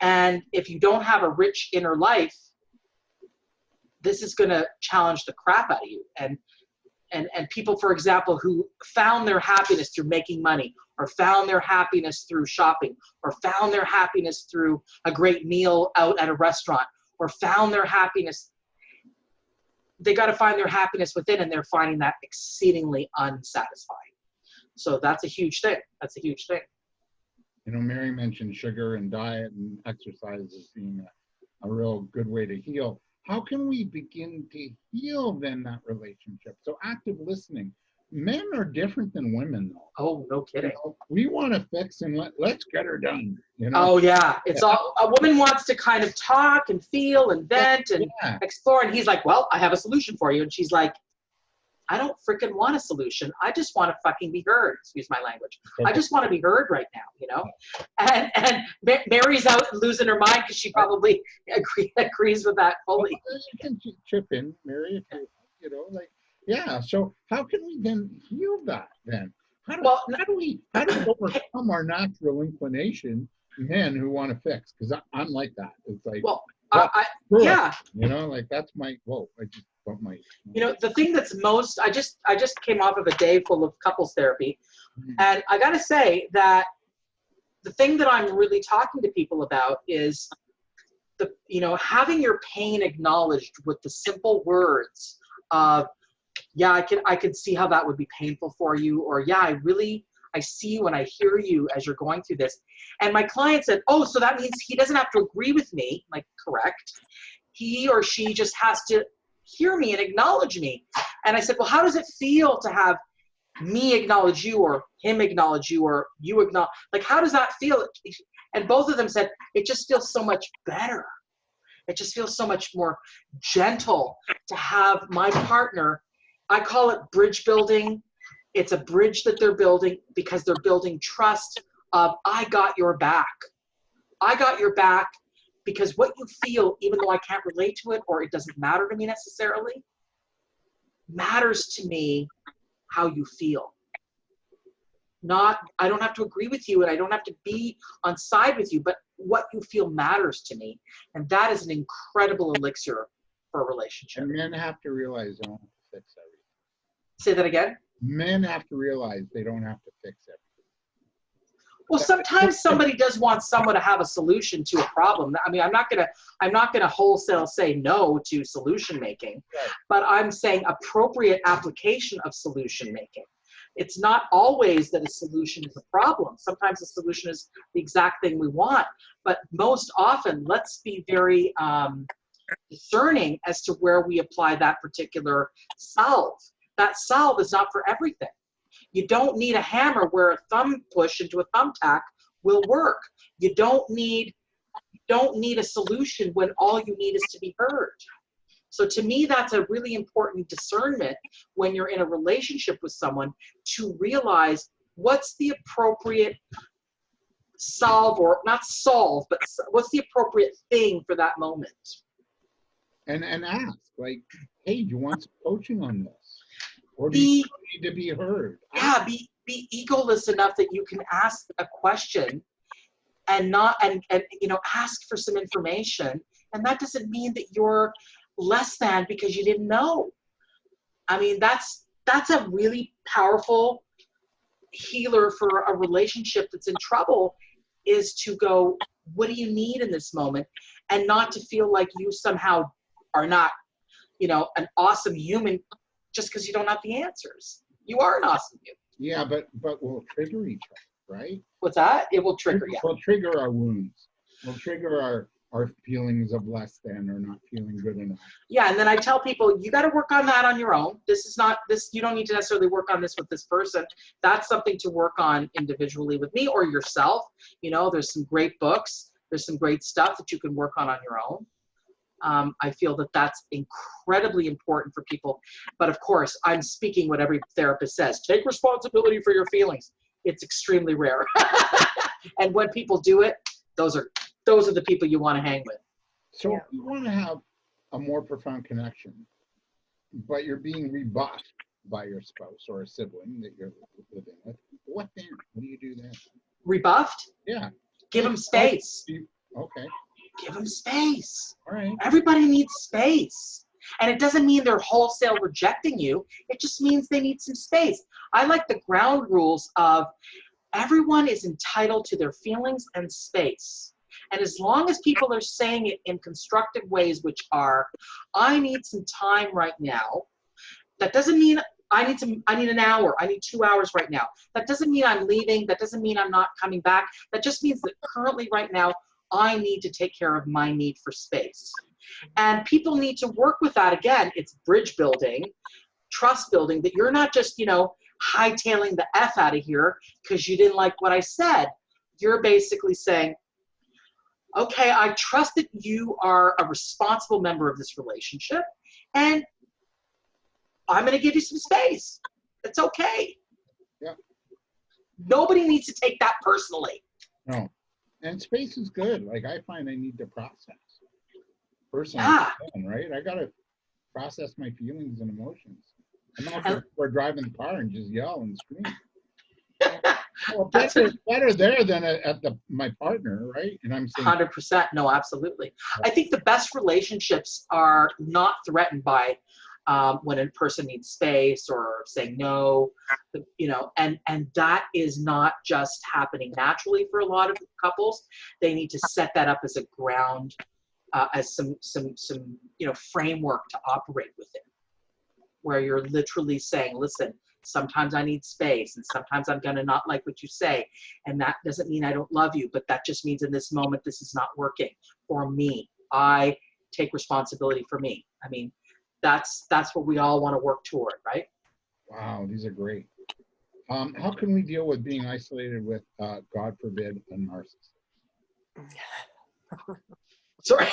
And if you don't have a rich inner life, this is going to challenge the crap out of you. And people, for example, who found their happiness through making money, or found their happiness through shopping, or found their happiness through a great meal out at a restaurant, or found their happiness, they got to find their happiness within, and they're finding that exceedingly unsatisfying. So that's a huge thing. Mary mentioned sugar and diet and exercise as being a real good way to heal. How can we begin to heal then that relationship? So active listening. Men are different than women, though. Oh, no kidding. We want to fix and let's get her done. Oh yeah, it's all a woman wants to kind of talk and feel and vent and explore, and he's like, "Well, I have a solution for you," and she's like, I don't freaking want a solution. I just want to fucking be heard. Excuse my language. I just want to be heard right now, And Mary's out losing her mind because she probably agrees with that fully. Well, you can chip in, Mary, if So how can we then heal that then? How do we overcome our natural inclination, men who want to fix? Because I'm like that. It's like, that's my, I just don't my. The thing that's most, I just came off of a day full of couples therapy, and I got to say that the thing that I'm really talking to people about is having your pain acknowledged with the simple words of, I could see how that would be painful for you, or I see you and I hear you as you're going through this. And my client said, oh, so that means he doesn't have to agree with me. I'm like, correct. He or she just has to hear me and acknowledge me. And I said, well, how does it feel to have me acknowledge you, or him acknowledge you, or you acknowledge, how does that feel? And both of them said, it just feels so much better. It just feels so much more gentle to have my partner. I call it bridge building. It's a bridge that they're building because they're building trust of, I got your back. I got your back because what you feel, even though I can't relate to it or it doesn't matter to me necessarily, matters to me how you feel. I don't have to agree with you and I don't have to be on side with you, but what you feel matters to me. And that is an incredible elixir for a relationship. And men have to realize they don't have to fix everything. Say that again? Men have to realize they don't have to fix everything. Well, sometimes somebody does want someone to have a solution to a problem. I mean, I'm not gonna wholesale say no to solution making, but I'm saying appropriate application of solution making. It's not always that a solution is a problem. Sometimes a solution is the exact thing we want, but most often, let's be very discerning as to where we apply that particular salve. That salve is not for everything. You don't need a hammer where a thumb push into a thumbtack will work. You don't need a solution when all you need is to be heard. So to me, that's a really important discernment when you're in a relationship with someone, to realize what's the appropriate solve, or not solve, but what's the appropriate thing for that moment. And ask, like, hey, do you want some coaching on this? Or do you need to be heard? Yeah, be egoless enough that you can ask a question and ask for some information. And that doesn't mean that you're less than because you didn't know. I mean, that's a really powerful healer for a relationship that's in trouble, is to go, what do you need in this moment? And not to feel like you somehow are not, an awesome human just because you don't have the answers. You are an awesome human. Yeah, but we'll trigger each other, right? What's that? It will trigger, yeah. We'll trigger our wounds. We'll trigger our feelings of less than or not feeling good enough. Yeah, and then I tell people, you got to work on that on your own. You don't need to necessarily work on this with this person. That's something to work on individually with me or yourself. There's some great books. There's some great stuff that you can work on your own. I feel that that's incredibly important for people. But of course, I'm speaking what every therapist says. Take responsibility for your feelings. It's extremely rare. And when people do it, those are the people you want to hang with. So if you want to have a more profound connection, but you're being rebuffed by your spouse or a sibling that you're living with, what then? What do you do then? Rebuffed? Yeah. Give them space. Okay. Give them space. All right. Everybody needs space. And it doesn't mean they're wholesale rejecting you. It just means they need some space. I like the ground rules of everyone is entitled to their feelings and space. And as long as people are saying it in constructive ways, which are, I need some time right now, that doesn't mean I need an hour, I need 2 hours right now. That doesn't mean I'm leaving. That doesn't mean I'm not coming back. That just means that currently right now, I need to take care of my need for space. And people need to work with that. Again, it's bridge building, trust building, that you're not just, hightailing the F out of here because you didn't like what I said. You're basically saying, okay, I trust that you are a responsible member of this relationship, and I'm going to give you some space. It's okay. Yeah. Nobody needs to take that personally. No. And space is good. Like, I find I need to process. Personally, right? I got to process my feelings and emotions. I'm not going to driving the car and just yell and scream. Well, better there than at my partner, right? And I'm saying 100%. No, absolutely. I think the best relationships are not threatened by when a person needs space or saying no, and that is not just happening naturally for a lot of couples. They need to set that up as a ground, as some framework to operate within, where you're literally saying, listen, sometimes I need space, and sometimes I'm going to not like what you say, and that doesn't mean I don't love you, but that just means in this moment this is not working for me. I take responsibility for me. I mean, that's what we all want to work toward, right? Wow, these are great. How can we deal with being isolated with, God forbid, a narcissist? Sorry.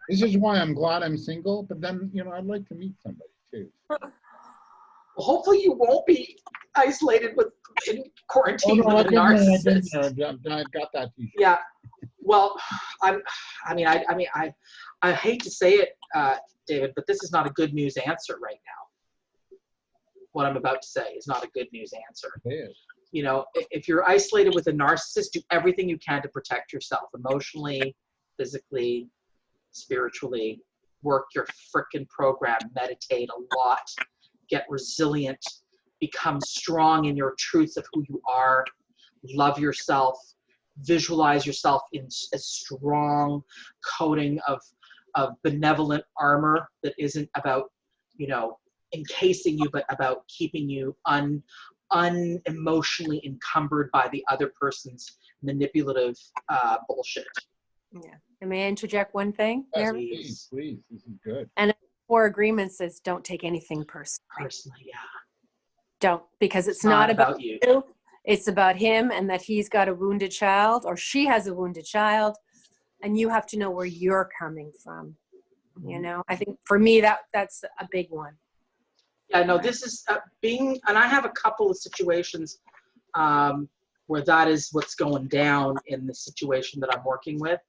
This is why I'm glad I'm single, but then, I'd like to meet somebody too. Well, hopefully you won't be isolated in quarantine with a narcissist. I got that t-shirt. Yeah. Well, I hate to say it, David, but this is not a good news answer right now. What I'm about to say is not a good news answer. It is. you know, if you're isolated with a narcissist, do everything you can to protect yourself emotionally, physically, spiritually. Work your frickin' program, meditate a lot, get resilient, become strong in your truths of who you are, love yourself, visualize yourself in a strong coating of benevolent armor that isn't about, you know, encasing you, but about keeping you unemotionally encumbered by the other person's manipulative bullshit. Yeah. And may I interject one thing? Yes, please, please. This is good. And 4 agreements says don't take anything personally. Personally, yeah. Don't, because it's not about you. It's about him, and that he's got a wounded child, or she has a wounded child, and you have to know where you're coming from. You know, I think for me that's a big one. Yeah, no, this is and I have a couple of situations where that is what's going down in the situation that I'm working with,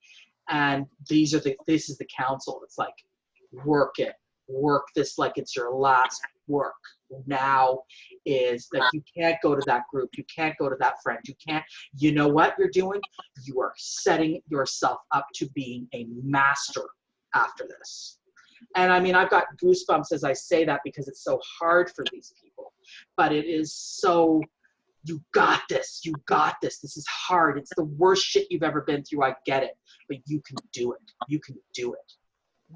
and this is the counsel. It's like, work this like it's your last work. Now is like, you can't go to that group, you can't go to that friend, you know what you're doing? You are setting yourself up to being a master after this. And I mean, I've got goosebumps as I say that, because it's so hard for these people, but it is so, you got this, this is hard, it's the worst shit you've ever been through, I get it, but you can do it,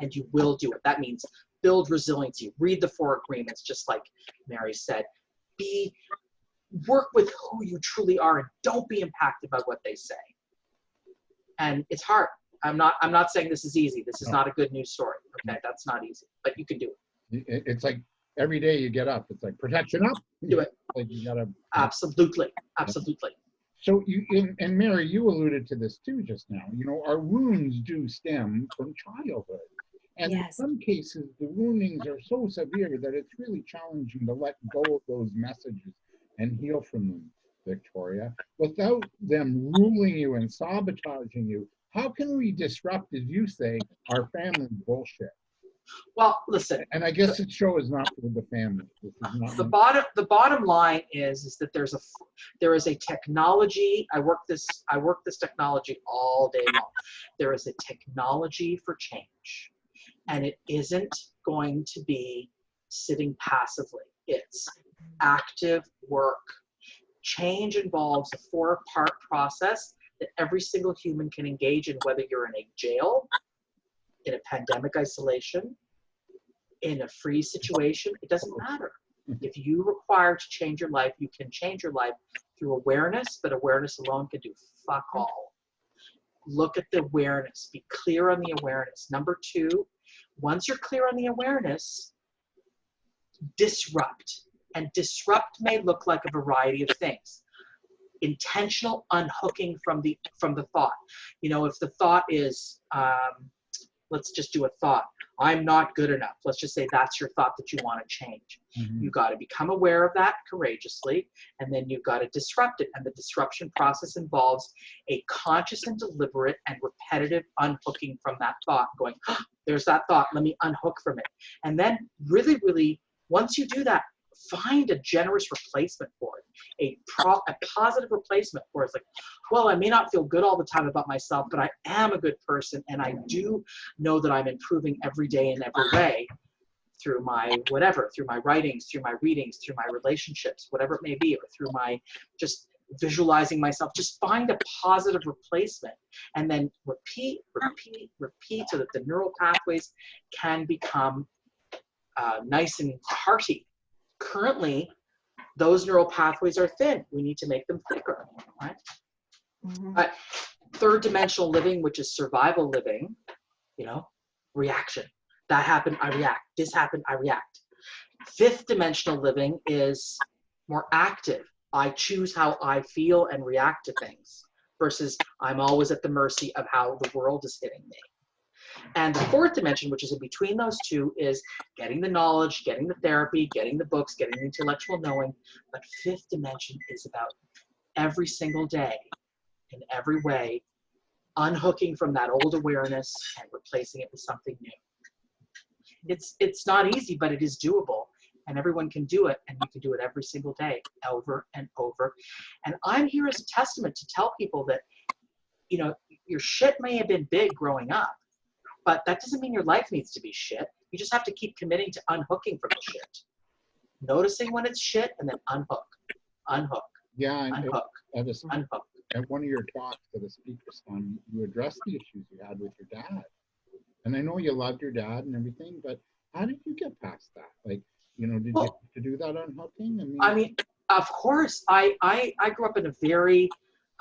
and you will do it. That means build resiliency, read the 4 agreements, just like Mary said, work with who you truly are, and don't be impacted by what they say. And it's hard. I'm not saying this is easy. This is not a good news story. Okay, that's not easy, but you can do it. It's like every day you get up, it's like protection up. Do it. Like you gotta. Absolutely. So and Mary, you alluded to this too just now. You know, our wounds do stem from childhood. And in some cases, the woundings are so severe that it's really challenging to let go of those messages and heal from them, Victoria. Without them ruling you and sabotaging you, how can we disrupt, as you say, our family bullshit? Well, listen. And I guess the show is not for the family. This is not the bottom line is that there is a technology. I work this technology all day long. There is a technology for change. And it isn't going to be sitting passively. It's active work. Change involves a 4-part process that every single human can engage in, whether you're in a jail, in a pandemic isolation, in a free situation, it doesn't matter. If you require to change your life, you can change your life through awareness, but awareness alone can do fuck all. Look at the awareness. Be clear on the awareness. Number 2, once you're clear on the awareness, disrupt. And disrupt may look like a variety of things. Intentional unhooking from the thought. You know, if the thought is, let's just do a thought, I'm not good enough. Let's just say that's your thought that you want to change. You got to become aware of that courageously, and then you've got to disrupt it. And the disruption process involves a conscious and deliberate and repetitive unhooking from that thought, going, oh, there's that thought, let me unhook from it. And then really, really, once you do that, find a generous replacement for it, a positive replacement for it. It's like, well, I may not feel good all the time about myself, but I am a good person, and I do know that I'm improving every day in every way through my whatever, through my writings, through my readings, through my relationships, whatever it may be, or through my just visualizing myself. Just find a positive replacement, and then repeat so that the neural pathways can become nice and hearty. Currently, those neural pathways are thin. We need to make them thicker, right? But 3rd dimensional living, which is survival living, you know, reaction. That happened, I react. This happened, I react. 5th dimensional living is more active. I choose how I feel and react to things, versus I'm always at the mercy of how the world is hitting me. And the 4th dimension, which is in between those two, is getting the knowledge, getting the therapy, getting the books, getting the intellectual knowing. But 5th dimension is about every single day, in every way, unhooking from that old awareness and replacing it with something new. It's not easy, but it is doable. And everyone can do it, and you can do it every single day, over and over. And I'm here as a testament to tell people that, you know, your shit may have been big growing up, but that doesn't mean your life needs to be shit. You just have to keep committing to unhooking from the shit. Noticing when it's shit, and then unhook. Yeah, unhook. Unhook. At one of your talks at a speaker's time, you addressed the issues you had with your dad. And I know you loved your dad and everything, but how did you get past that? Like, you know, did you have to do that unhooking? I mean, of course. I grew up in a very,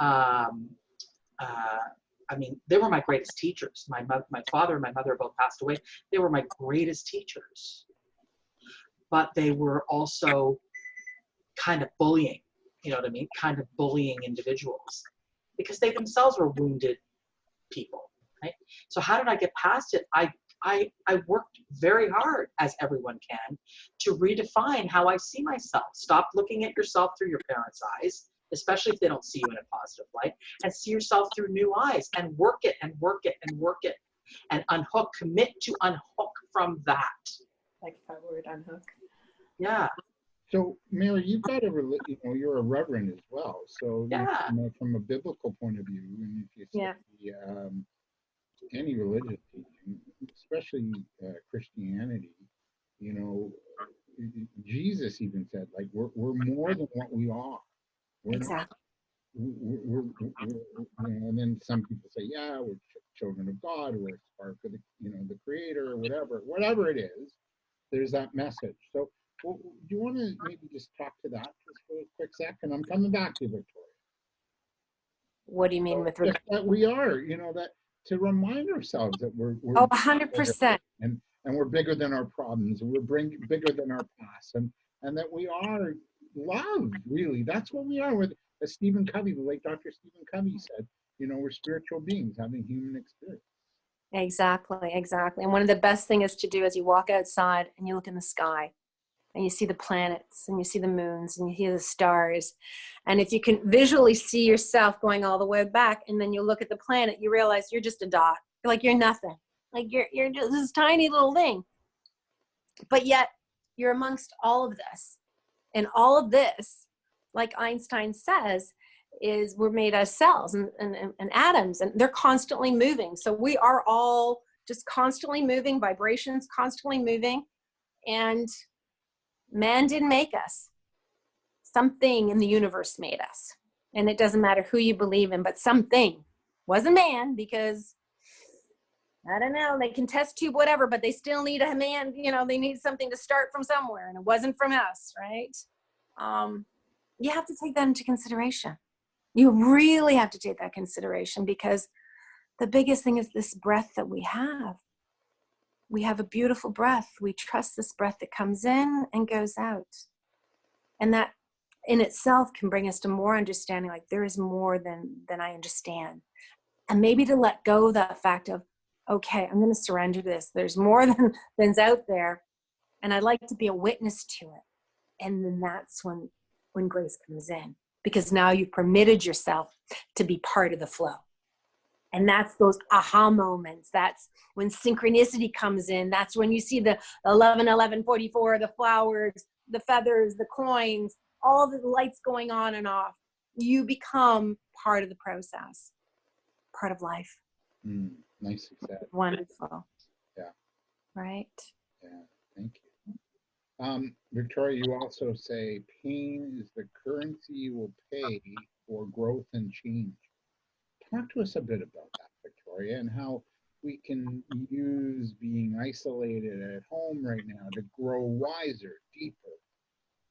I mean, they were my greatest teachers. My father and my mother both passed away. They were my greatest teachers. But they were also kind of bullying, you know what I mean? Kind of bullying individuals because they themselves were wounded people, right? So how did I get past it? I worked very hard, as everyone can, to redefine how I see myself. Stop looking at yourself through your parents' eyes, especially if they don't see you in a positive light, and see yourself through new eyes, and work it and work it and work it, and unhook. Commit to unhook from that. Like that word, unhook. Yeah. So, Mary, you've got you're a reverend as well. So, yeah. You know, from a biblical point of view, and if you see any religious teaching, especially Christianity, you know, Jesus even said, like, we're more than what we are. We're exactly. We're, and then some people say, yeah, we're children of God, we're a spark of the Creator, or whatever it is. There's that message. So, do you want to maybe just talk to that just for a quick second? I'm coming back to you, Victoria. What do you mean with regard? That we are, that to remind ourselves that we're 100%, and we're bigger than our problems, and we're bigger than our past, and that we are loved. Really, that's what we are. With as Stephen Covey, the late Dr. Stephen Covey said, we're spiritual beings having human experience. Exactly. And one of the best things is to do is you walk outside and you look in the sky and you see the planets and you see the moons and you hear the stars. And if you can visually see yourself going all the way back and then you look at the planet, you realize you're just a dot. Like you're nothing. Like you're just this tiny little thing. But yet you're amongst all of this. And all of this, like Einstein says, is we're made of cells and atoms, and they're constantly moving. So we are all just constantly moving, vibrations constantly moving. And man didn't make us. Something in the universe made us. And it doesn't matter who you believe in, but something. Wasn't man, because I don't know, they can test tube whatever, but they still need a man, they need something to start from somewhere, and it wasn't from us, right? You have to take that into consideration. You really have to take that consideration, because the biggest thing is this breath that we have. We have a beautiful breath. We trust this breath that comes in and goes out. And that in itself can bring us to more understanding, like there is more than I understand. And maybe to let go of that fact of, okay, I'm going to surrender to this. There's more than's out there. And I'd like to be a witness to it. And then that's when grace comes in, because now you've permitted yourself to be part of the flow. And that's those aha moments. That's when synchronicity comes in. That's when you see the 11-11-44, the flowers, the feathers, the coins, all the lights going on and off. You become part of the process, part of life. Nice example. Wonderful. Yeah. Right? Yeah, thank you. Victoria, you also say pain is the currency you will pay for growth and change. Talk to us a bit about that, Victoria, and how we can use being isolated at home right now to grow wiser, deeper,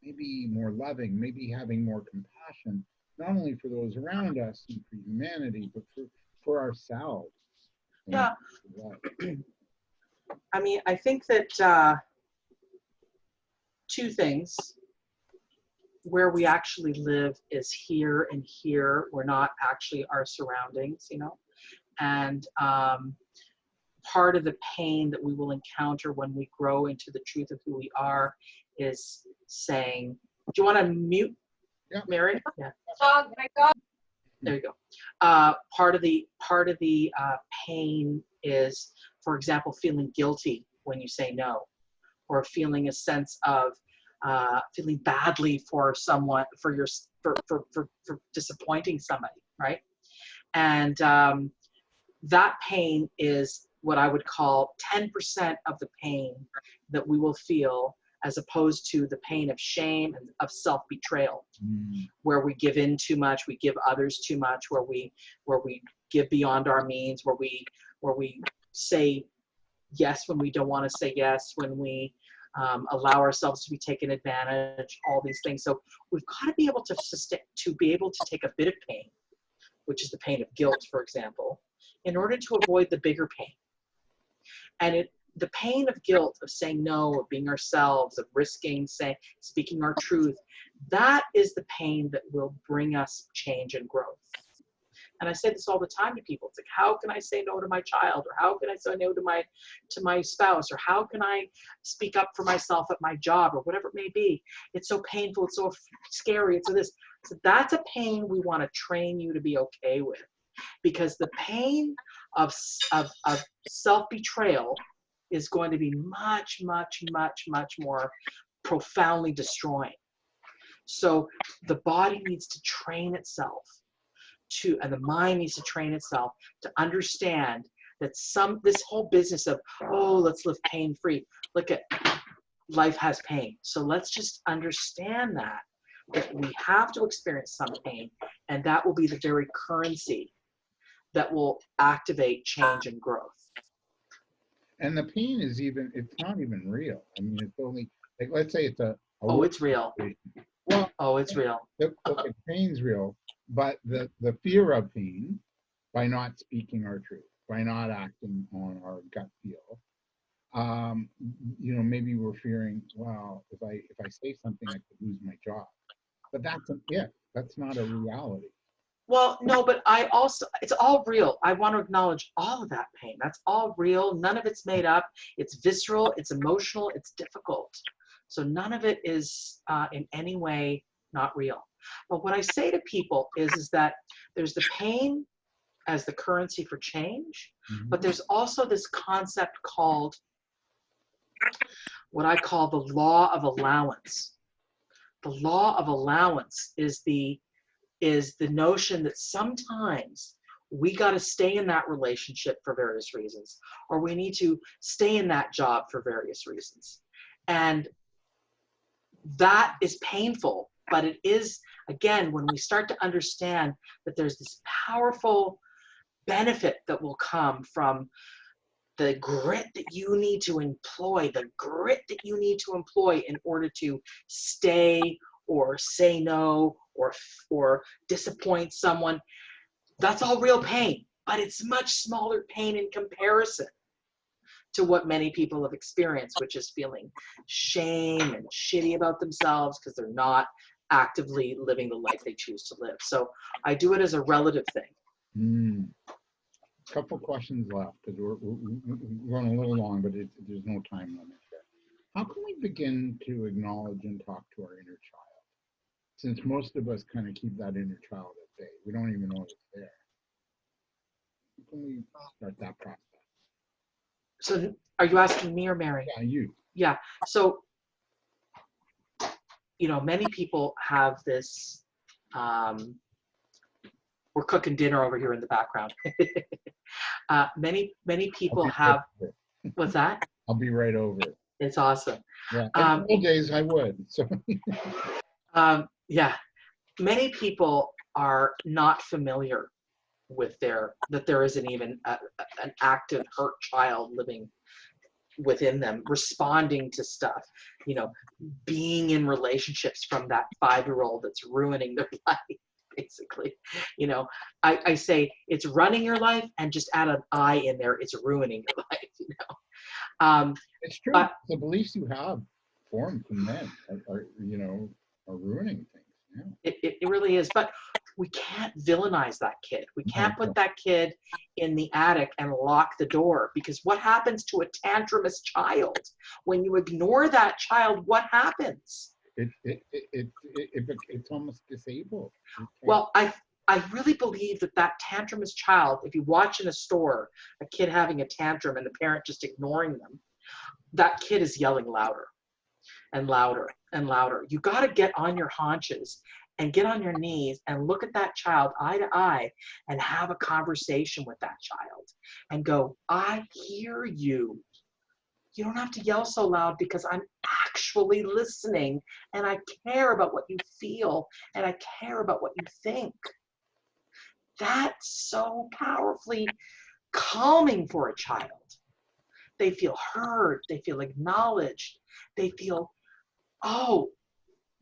maybe more loving, maybe having more compassion, not only for those around us and for humanity, but for ourselves. Yeah. I mean, I think that two things. Where we actually live is here and here. We're not actually our surroundings, And part of the pain that we will encounter when we grow into the truth of who we are is saying, do you want to mute, Mary? Yeah. Oh my God. There you go. Part of the pain is, for example, feeling guilty when you say no, or feeling a sense of feeling badly for someone, for disappointing somebody, right? And that pain is what I would call 10% of the pain that we will feel, as opposed to the pain of shame and of self-betrayal, where we give in too much, we give others too much, where we give beyond our means, where we say yes when we don't want to say yes, when we allow ourselves to be taken advantage, all these things. So we've got to be able to be able to take a bit of pain, which is the pain of guilt, for example, in order to avoid the bigger pain. And the pain of guilt, of saying no, of being ourselves, of risking, speaking our truth, that is the pain that will bring us change and growth. And I say this all the time to people. It's like, how can I say no to my child? Or how can I say no to my spouse? Or how can I speak up for myself at my job, or whatever it may be? It's so painful. It's so scary. It's so this. So that's a pain we want to train you to be okay with. Because the pain of self-betrayal is going to be much, much, much, much more profoundly destroying. So the body needs to train itself and the mind needs to train itself to understand that this whole business of, oh, let's live pain-free. Look at, life has pain. So let's just understand that we have to experience some pain, and that will be the very currency that will activate change and growth. And the pain is it's not even real. I mean, it's only, like, let's say it's it's real. Well, it's real. The pain's real, but the fear of pain, by not speaking our truth, by not acting on our gut feel, maybe we're fearing, well, if I say something, I could lose my job. But that's not a reality. Well, no, but it's all real. I want to acknowledge all of that pain. That's all real. None of it's made up. It's visceral, it's emotional, it's difficult. So none of it is in any way not real. But what I say to people is that there's the pain as the currency for change, but there's also this concept called what I call the law of allowance. The law of allowance is the notion that sometimes we got to stay in that relationship for various reasons, or we need to stay in that job for various reasons. And that is painful, but it is, again, when we start to understand that there's this powerful benefit that will come from the grit that you need to employ, in order to stay or say no or disappoint someone. That's all real pain, but it's much smaller pain in comparison to what many people have experienced, which is feeling shame and shitty about themselves because they're not actively living the life they choose to live. So I do it as a relative thing. Couple questions left, because we're going a little long, but there's no time limit here. How can we begin to acknowledge and talk to our inner child, since most of us kind of keep that inner child at bay? We don't even know it's there. How can we start that process? So are you asking me or Mary? Yeah, you. Yeah. So, many people have this, we're cooking dinner over here in the background. Many people have, what's that? I'll be right over. It's awesome. Yeah, in old days I would. So. Yeah, many people are not familiar with that there isn't even an active hurt child living within them, responding to stuff, being in relationships from that 5-year-old that's ruining their life, basically. I say it's running your life, and just add an I in there, it's ruining your life. It's true. But the beliefs you have formed from them are ruining things. Yeah. It really is. But we can't villainize that kid. We can't put that kid in the attic and lock the door, because what happens to a tantrumous child? When you ignore that child, what happens? It's almost disabled. Well, I really believe that tantrumous child, if you watch in a store a kid having a tantrum and the parent just ignoring them, that kid is yelling louder. and louder and louder. You got to get on your haunches and get on your knees and look at that child eye to eye and have a conversation with that child and go, I hear you. You don't have to yell so loud because I'm actually listening and I care about what you feel and I care about what you think. That's so powerfully calming for a child. They feel heard, they feel acknowledged, they feel, oh,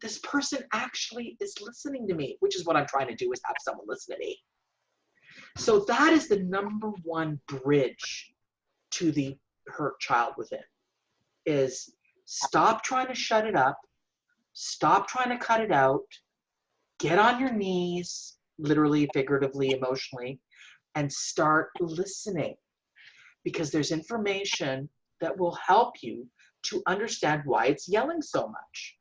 this person actually is listening to me, which is what I'm trying to do, is have someone listen to me. So that is the number one bridge to the hurt child within, is stop trying to shut it up, stop trying to cut it out, get on your knees, literally, figuratively, emotionally, and start listening, because there's information that will help you to understand why it's yelling so much.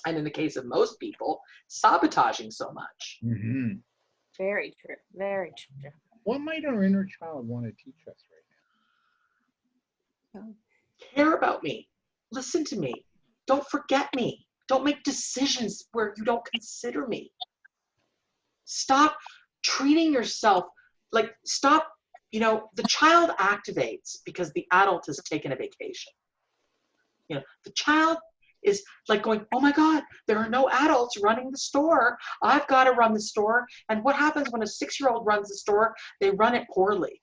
And in the case of most people, sabotaging so much. Mm-hmm. Very true. Very true. What might our inner child want to teach us right now? Care about me. Listen to me. Don't forget me. Don't make decisions where you don't consider me. Stop treating yourself like, stop, the child activates because the adult has taken a vacation. The child is like going, oh my God, there are no adults running the store. I've got to run the store. And what happens when a 6-year-old runs the store? They run it poorly.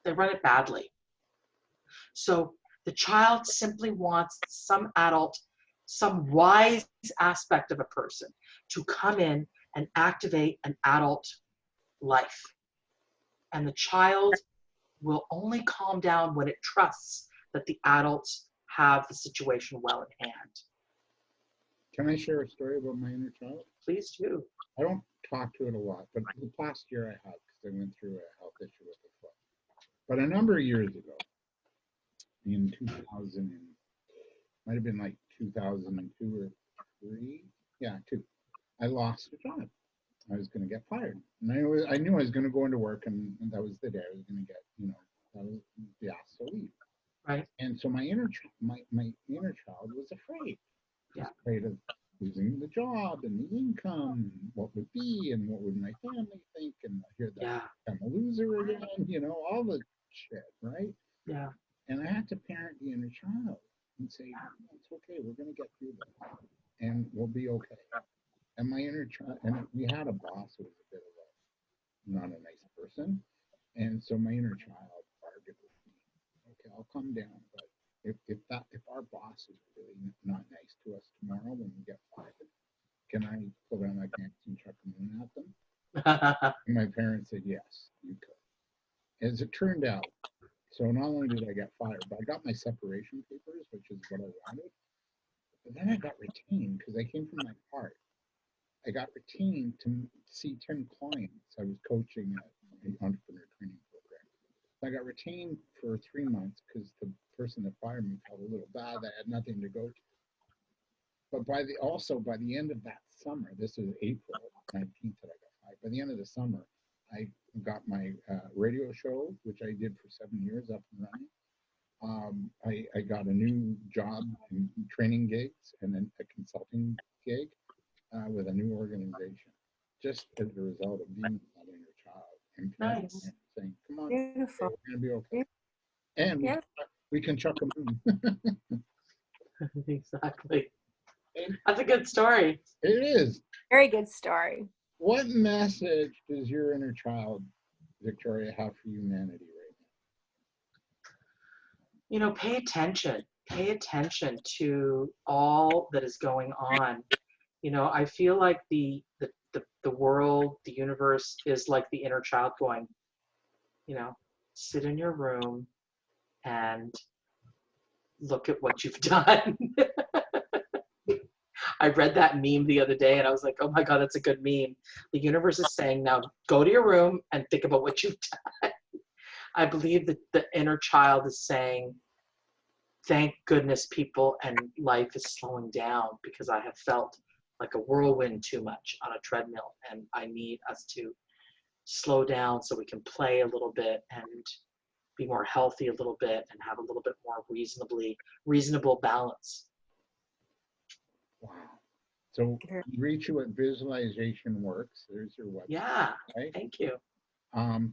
They run it badly. So the child simply wants some adult, some wise aspect of a person to come in and activate an adult life. And the child will only calm down when it trusts that the adults have the situation well in hand. Can I share a story about my inner child? Please do. I don't talk to it a lot, but the past year I have, because I went through a health issue with the foot. But a number of years ago, in 2000, might have been like 2002 or 3, 2, I lost a job. I was going to get fired, and I knew I was going to go into work, and that was the day I was going to get, that was the asked to leave. Right. And so my inner child was afraid. Yeah. Afraid of losing the job and the income, and what would be, and what would my family think, and I hear that I'm a loser again, all the shit, right? Yeah. And I had to parent the inner child and say, it's okay, we're going to get through this, and we'll be okay. And my inner child, and we had a boss who was a bit of not a nice person, and so my inner child argued with me. Okay, I'll come down, but if our boss is really not nice to us tomorrow when we get fired, can I pull down my pants and chuck a moon at them? And my parents said yes, you could. As it turned out, so not only did I get fired, but I got my separation papers, which is what I wanted. But then I got retained because I came from my heart. I got retained to see 10 clients. I was coaching at an entrepreneur training program. I got retained for 3 months because the person that fired me felt a little bad. I had nothing to go to. But by the end of that summer, this is April 19th that I got fired. By the end of the summer, I got my radio show, which I did for 7 years, up and running. I got a new job in training gigs and then a consulting gig with a new organization, just as a result of being that inner child and Nice. saying, "Come on, Beautiful. we're gonna be okay," and we can chuck a moon. Exactly. That's a good story. It is. Very good story. What message does your inner child, Victoria, have for humanity right now? Pay attention. Pay attention to all that is going on. I feel like the world, the universe is like the inner child going, sit in your room and look at what you've done. I read that meme the other day and I was like, oh my God, that's a good meme. The universe is saying, now go to your room and think about what you've done. I believe that the inner child is saying, thank goodness people and life is slowing down, because I have felt like a whirlwind too much on a treadmill, and I need us to slow down so we can play a little bit and be more healthy a little bit and have a little bit more reasonable balance. Wow. So you reach you at Visualization Works. There's your website. Yeah. Right? Thank you.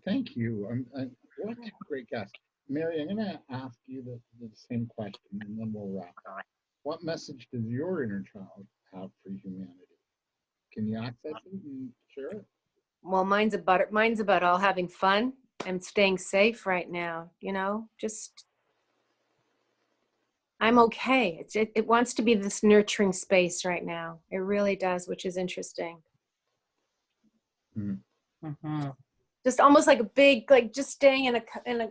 Thank you. What a great guest. Mary, I'm going to ask you the same question, and then we'll wrap up. What message does your inner child have for humanity? Can you access it and share it? Well, mine's about all having fun and staying safe right now. You know, just I'm okay. It wants to be this nurturing space right now. It really does, which is interesting. Mm-hmm. Just almost like a big, like just staying in a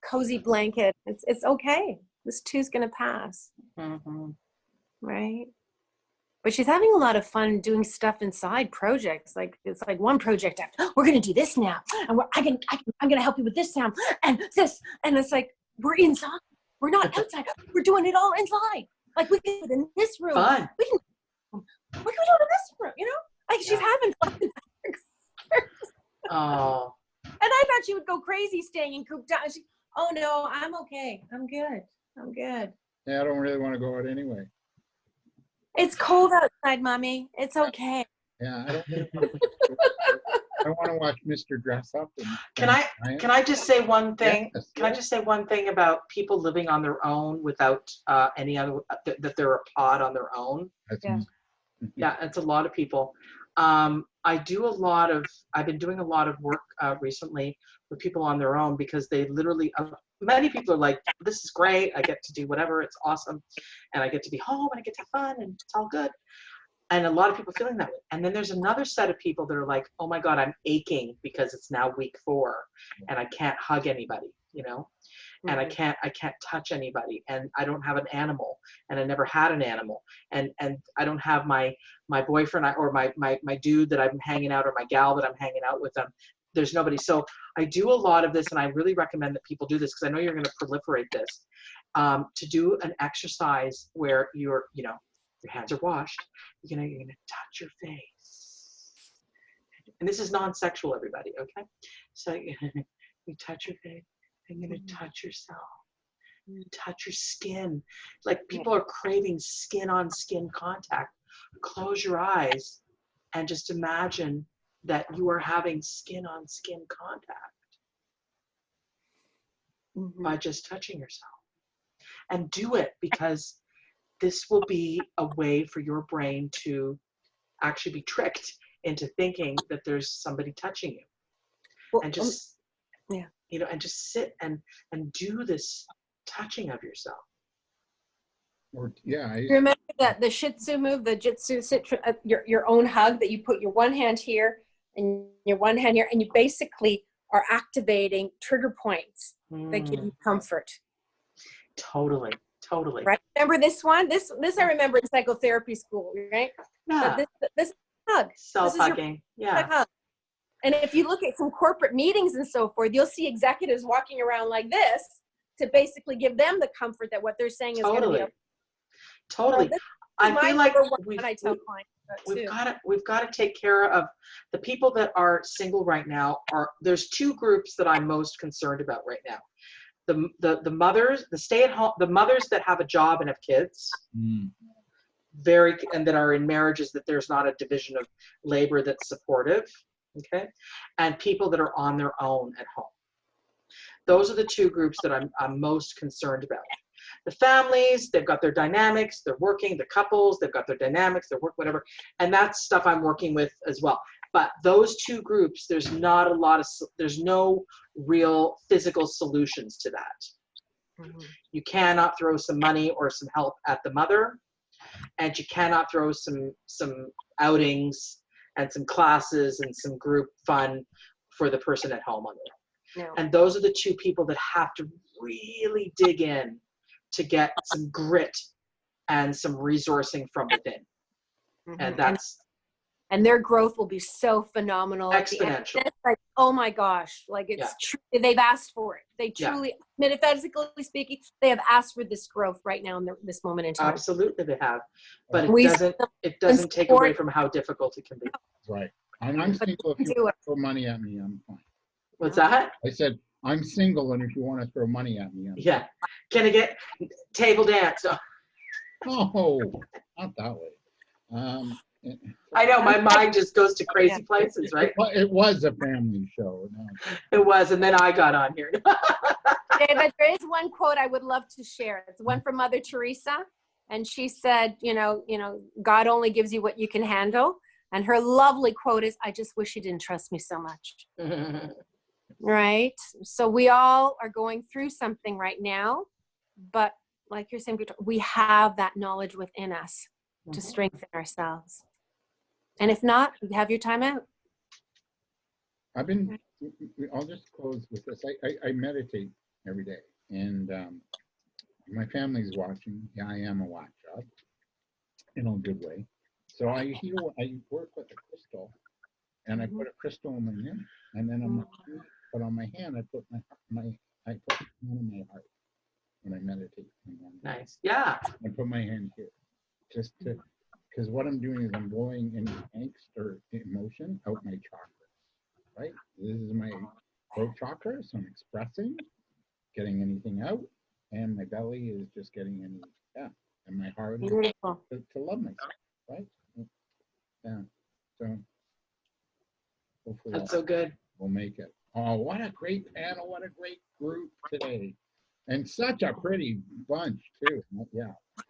cozy blanket. It's okay. This too's gonna pass, right? But she's having a lot of fun doing stuff inside projects. Like it's like one project after, we're gonna do this now, and I'm gonna help you with this sound and this, and it's like we're inside. We're not outside. We're doing it all inside. Like we can do it in this room. Fun. We can do it in this room. You know, like she's having fun. Oh. And I thought she would go crazy staying in cooped down. Oh no, I'm okay. I'm good. Yeah, I don't really want to go out anyway. It's cold outside, Mommy. It's okay. Yeah, I don't really want to. I want to watch Mr. Dress Up. Can I just say one thing? Yes, Can I just say one thing about people living on their own without any other, that they're a pod on their own? Yeah, it's a lot of people. I've been doing a lot of work recently with people on their own, because they literally, many people are like, this is great. I get to do whatever. It's awesome. And I get to be home and I get to have fun and it's all good. And a lot of people feeling that way. And then there's another set of people that are like, oh my God, I'm aching because it's now week 4 and I can't hug anybody, you know, and I can't touch anybody, and I don't have an animal, and I never had an animal. And I don't have my boyfriend or my dude that I'm hanging out, or my gal that I'm hanging out with them. There's nobody. So I do a lot of this, and I really recommend that people do this, because I know you're going to proliferate this, to do an exercise where your hands are washed. You're gonna touch your face, and this is non-sexual, everybody. Okay, so you touch your face. You're gonna touch yourself. Touch your skin. Like people are craving skin-on-skin contact. Close your eyes and just imagine that you are having skin-on-skin contact by just touching yourself. And do it, because this will be a way for your brain to actually be tricked into thinking that there's somebody touching you. Well, and just, and just sit and do this touching of yourself. Remember that the Shih Tzu move, the Jitsu sit, your own hug, that you put your one hand here and your one hand here, and you basically are activating trigger points that give you comfort. Totally. Right. Remember this one? This I remember in psychotherapy school, right? Yeah. This hug. Self-hugging. Yeah. Hug. And if you look at some corporate meetings and so forth, you'll see executives walking around like this to basically give them the comfort that what they're saying is going to be. Totally. So I feel like we've got to take care of the people that are single right now. There's 2 groups that I'm most concerned about right now. The mothers, the stay-at-home, the mothers that have a job and have kids, and that are in marriages that there's not a division of labor that's supportive, okay, and people that are on their own at home. Those are the 2 groups that I'm most concerned about. The families, they've got their dynamics, they're working, the couples, they've got their dynamics, their work, whatever, and that's stuff I'm working with as well. But those 2 groups, there's no real physical solutions to that. You cannot throw some money or some help at the mother, and you cannot throw some outings and some classes and some group fun for the person at home on their own. No. And those are the 2 people that have to really dig in to get some grit and some resourcing from within. And that's... And their growth will be so phenomenal. Exponential. It's like, oh my gosh, like it's true. They've asked for it. They truly, metaphysically speaking, they have asked for this growth right now in this moment in time. Absolutely, they have. But it doesn't take away from how difficult it can be. Right. And I'm single. If you throw money at me, I'm fine. What's that? I said, I'm single, and if you want to throw money at me, yeah. Can I get table dance? Oh, not that way. I know my mind just goes to crazy places, right? It was a family show. No. It was, and then I got on here. David, there is one quote I would love to share. It's one from Mother Teresa, and she said, God only gives you what you can handle. And her lovely quote is, I just wish you didn't trust me so much. Right? So we all are going through something right now, but like you're saying, we have that knowledge within us to strengthen ourselves. And if not, you have your time out. I'll just close with this. I meditate every day, and my family's watching. Yeah, I am a watch job in a good way. So I work with a crystal, and I put a crystal in my neck, and then on my hand I put my hand on my heart when I meditate. Nice. Yeah. I put my hand here, just to, because what I'm doing is I'm blowing any angst or emotion out my chakras. Right. This is my throat chakra, so I'm expressing, getting anything out, and my belly is just getting and my heart is to love myself. Right. Yeah. So hopefully that's so good. We'll make it. Oh, what a great panel! What a great group today, and such a pretty bunch too. Yeah, for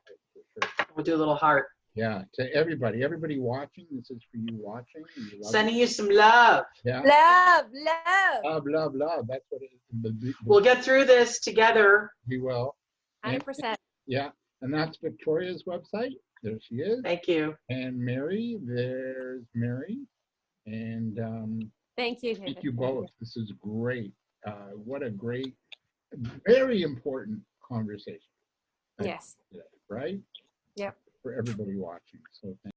sure. We'll do a little heart. Yeah, to everybody watching. This is for you watching. Sending you some love. Yeah. Love. That's what it is. We'll get through this together. We will. 100%. Yeah, and that's Victoria's website. There she is. Thank you. And Mary, there's Mary. And thank you. Thank you both. This is great. What a great, very important conversation. Yes. Today, right? Yep. For everybody watching. So thank you.